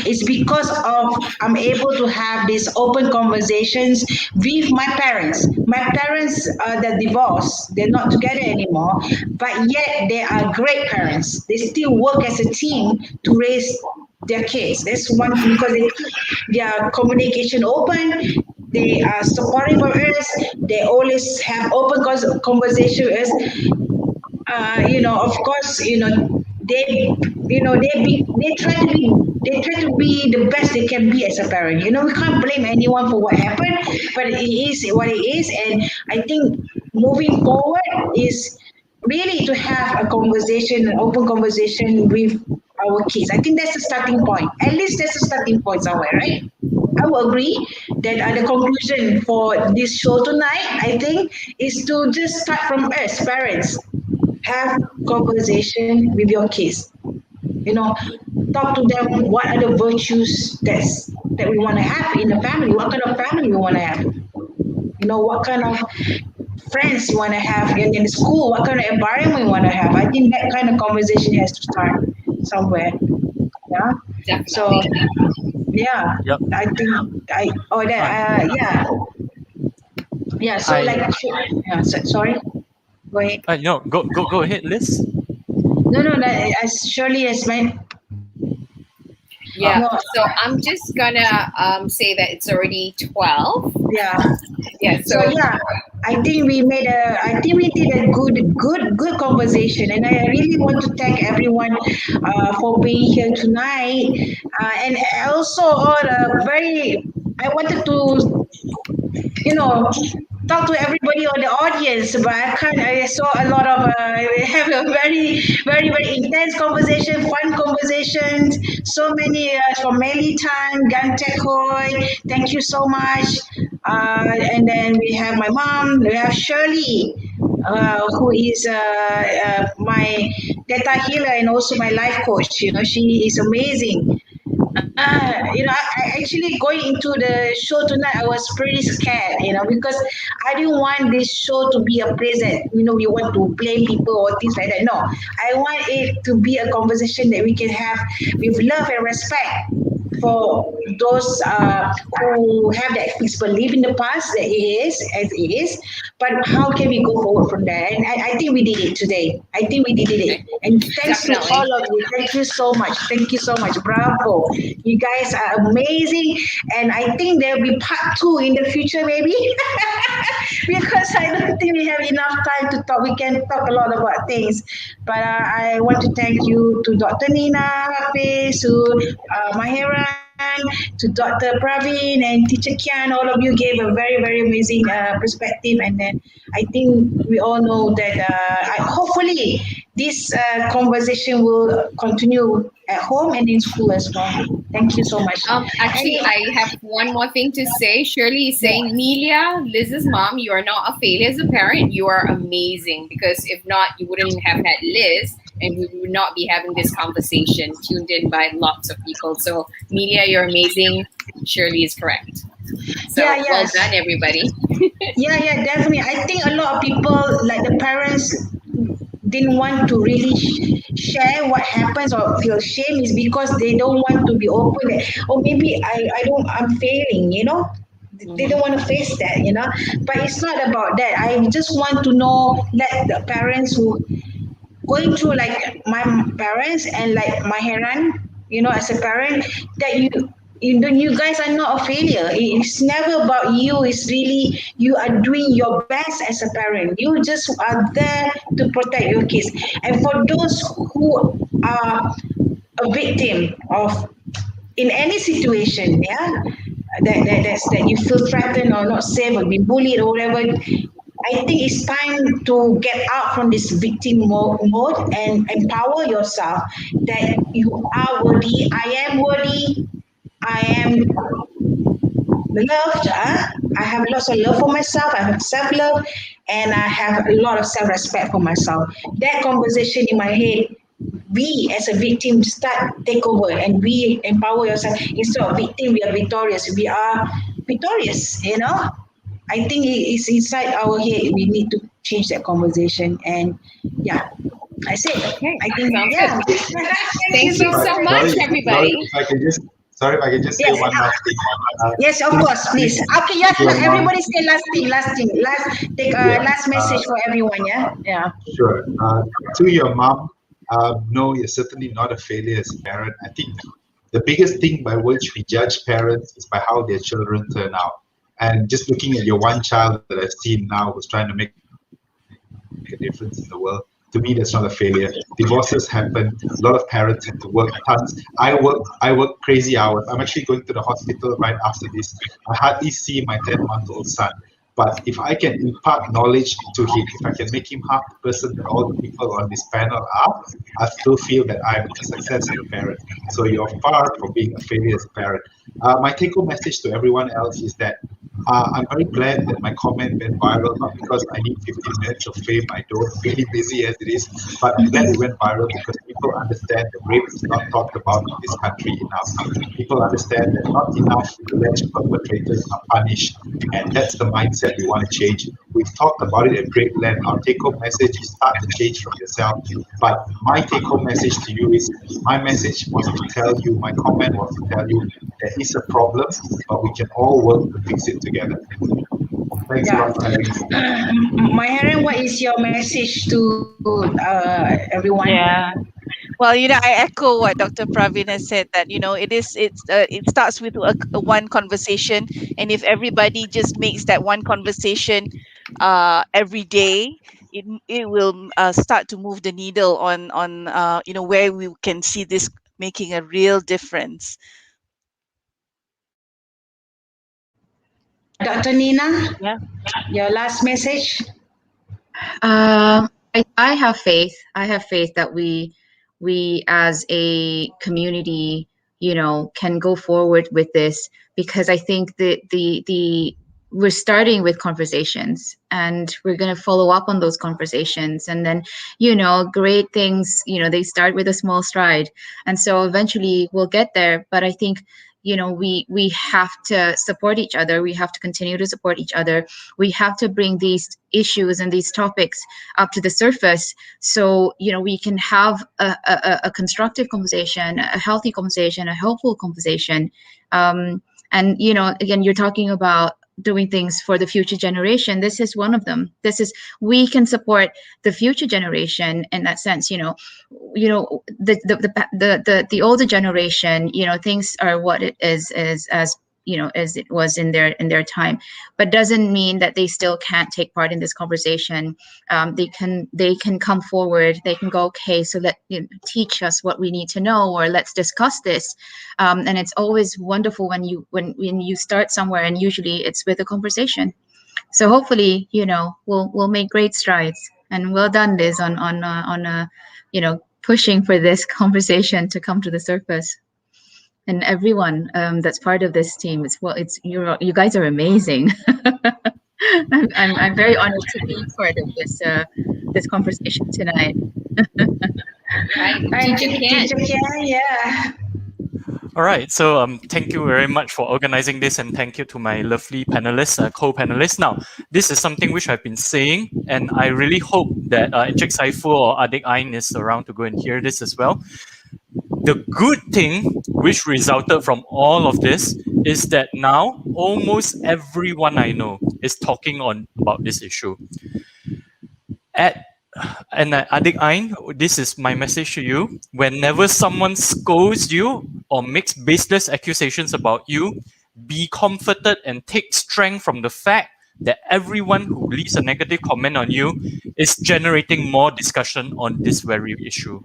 is because of I'm able to have these open conversations with my parents. My parents, they're divorced. They're not together anymore, but yet they are great parents. They still work as a team to raise their kids. That's one thing, because they keep their communication open. They are supportive of us. They always have open conversation with us. Of course, they, they try to be the best they can be as a parent. We can't blame anyone for what happened, but it is what it is. And I think moving forward is really to have a conversation, an open conversation with our kids. I think that's the starting point. At least that's the starting point somewhere, right? I will agree that the conclusion for this show tonight, I think, is to just start from us, parents. Have conversation with your kids. Talk to them. What are the virtues that we want to have in a family? What kind of family we want to have? What kind of friends you want to have in the school? What kind of environment we want to have? I think that kind of conversation has to start somewhere. Yeah. Definitely. So, yeah, Yep. I think yeah. So sorry. Go ahead. No, go ahead, Liz. No, as surely as my. Yeah. So I'm just gonna say that it's already 12. Yeah. Yeah. So yeah, I think we did a good conversation, and I really want to thank everyone for being here tonight, and also I wanted to talk to everybody on the audience, but I can't. I saw a lot of have a very, very, very intense conversation, fun conversations. So many from Meli Tan, Gantek Hoy. Thank you so much. And then we have my mom. We have Shirley, who is my data healer and also my life coach. She is amazing. I actually going into the show tonight, I was pretty scared, because I didn't want this show to be a place that, we want to blame people or things like that. No, I want it to be a conversation that we can have with love and respect for those who have that fixed belief in the past that it is as it is, but how can we go forward from there? And I think we did it today. I think we did it. And thanks to all of you. Thank you so much. Thank you so much. Bravo. You guys are amazing. And I think there'll be part 2 in the future, maybe. Because I don't think we have enough time to talk. We can talk a lot about things. But I want to thank you to Dr. Nina Hafetz, to Maheran, to Dr. Pravin and Teacher Kean. All of you gave a very, very amazing perspective. And then I think we all know that hopefully this conversation will continue at home and in school as well. Thank you so much. Actually, I have one more thing to say. Shirley is saying, Melia, Liz's mom, you are not a failure as a parent. You are amazing. Because if not, you wouldn't have had Liz, and we would not be having this conversation tuned in by lots of people. So, Melia, you're amazing. Shirley is correct. So, well done, everybody. Yeah, definitely. I think a lot of people, like the parents, didn't want to really share what happens or feel shame is because they don't want to be open. Or maybe I'm failing, They don't want to face that, But it's not about that. I just want to know, let the parents who going through like my parents and like Maheran, as a parent, that you guys are not a failure. It's never about you. It's really you are doing your best as a parent. You just are there to protect your kids. And for those who are a victim of in any situation, that you feel threatened or not safe or be bullied or whatever, I think it's time to get out from this victim mode and empower yourself that you are worthy. I am worthy. I am loved. I have lots of love for myself. I have self-love, and I have a lot of self-respect for myself. That conversation in my head, we as a victim take over, and we empower yourself. Instead of victim, we are victorious. We are victorious. I think it's inside our head. We need to change that conversation, and I said, okay. I think Thank you so much, everybody. Sorry if I can just say one last thing. Yes, of course, please. Okay, everybody say last thing. Last message for everyone, yeah. Sure. To your mom, no, you're certainly not a failure as a parent. I think the biggest thing by which we judge parents is by how their children turn out. And just looking at your one child that I've seen now who's trying to make a difference in the world, to me that's not a failure. Divorces happen. A lot of parents have to work tons. I work crazy hours. I'm actually going to the hospital right after this. I hardly see my 10-month-old son. But if I can impart knowledge to him, if I can make him half the person that all the people on this panel are, I still feel that I'm a success as a parent. So you're far from being a failure as a parent. My take-home message to everyone else is that I'm very glad that my comment went viral, not because I need 15 minutes of fame, I don't, really busy as it is, but I'm glad it went viral because people understand that rape is not talked about in this country enough. People understand that not enough alleged perpetrators are punished, and that's the mindset we want to change. We've talked about it at great length. Our take-home message is start to change from yourself, but my take-home message to you is, my message was to tell you, my comment was to tell you, there is a problem, but we can all work to fix it together. Thanks a lot for having me. Maheran, what is your message to everyone? Yeah. Well, I echo what Dr. Pravin has said, that it starts with a one conversation, and if everybody just makes that one conversation every day, it will start to move the needle on where we can see this making a real difference. Dr. Nina, Yeah. your last message? I have faith. I have faith that we as a community, can go forward with this, because I think that we're starting with conversations, and we're going to follow up on those conversations, and then great things, they start with a small stride, and so eventually we'll get there. But I think we have to support each other. We have to continue to support each other. We have to bring these issues and these topics up to the surface, so we can have a constructive conversation, a healthy conversation, a helpful conversation. And again, you're talking about doing things for the future generation. This is one of them. We can support the future generation in that sense. The older generation, things are what it is as it was in their time, but doesn't mean that they still can't take part in this conversation. They can come forward. They can go, okay, so teach us what we need to know, or let's discuss this. And it's always wonderful when you start somewhere, and usually it's with a conversation. So hopefully, we'll make great strides. And well done, Liz, on pushing for this conversation to come to the surface. And everyone that's part of this team, you guys are amazing. I'm very honored to be part of this conversation tonight. Teacher Kean, yeah. All right, so thank you very much for organizing this, and thank you to my lovely panelists, co-panelists. Now, this is something which I've been saying, and I really hope that Encik Saiful or Adik Ain is around to go and hear this as well. The good thing which resulted from all of this is that now almost everyone I know is talking about this issue. And Adik Ain, this is my message to you. Whenever someone scolds you or makes baseless accusations about you, be comforted and take strength from the fact that everyone who leaves a negative comment on you is generating more discussion on this very issue.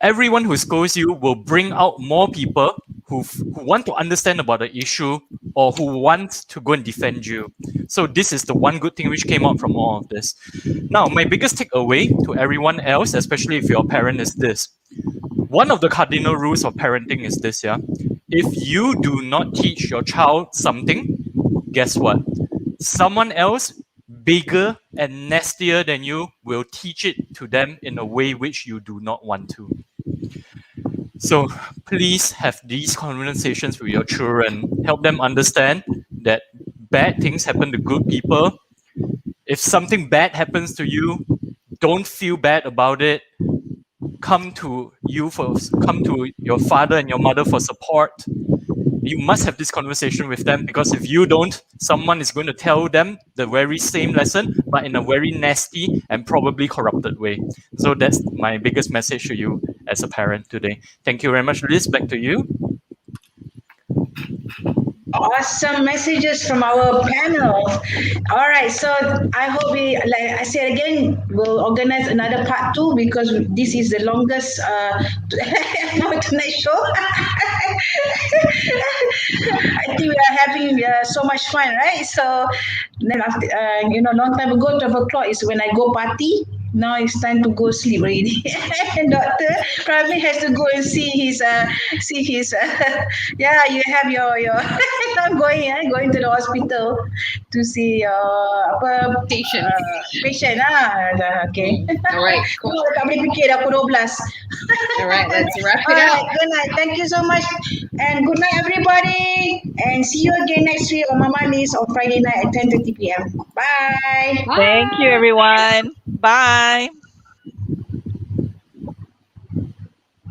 Everyone who scolds you will bring out more people who want to understand about the issue, or who want to go and defend you. So this is the one good thing which came out from all of this. Now, my biggest takeaway to everyone else, especially if you're a parent, is this. One of the cardinal rules of parenting is this, yeah? If you do not teach your child something, guess what? Someone else, bigger and nastier than you, will teach it to them in a way which you do not want to. So please have these conversations with your children. Help them understand that bad things happen to good people. If something bad happens to you, don't feel bad about it. Come to your father and your mother for support. You must have this conversation with them, because if you don't, someone is going to tell them the very same lesson, but in a very nasty and probably corrupted way. So that's my biggest message to you. as a parent today. Thank you very much. Liz, back to you. Awesome messages from our panel. All right, so I hope we, like I said again, we'll organize another part 2 because this is the longest tonight show. I think we are having so much fun, right? So then after, long time ago, 12 o'clock is when I go party. Now it's time to go sleep already. And Dr. Pravin has to go and see his yeah, you have your I'm going to the hospital to see Patient. patient okay. All right, cool. Tak boleh fikir dah pukul 12. All right, let's wrap it All up. right, good night. Thank you so much. And good night, everybody. And see you again next week on Mamaliez on Friday night at 10:30 p.m. Bye. Thank you, everyone. Bye.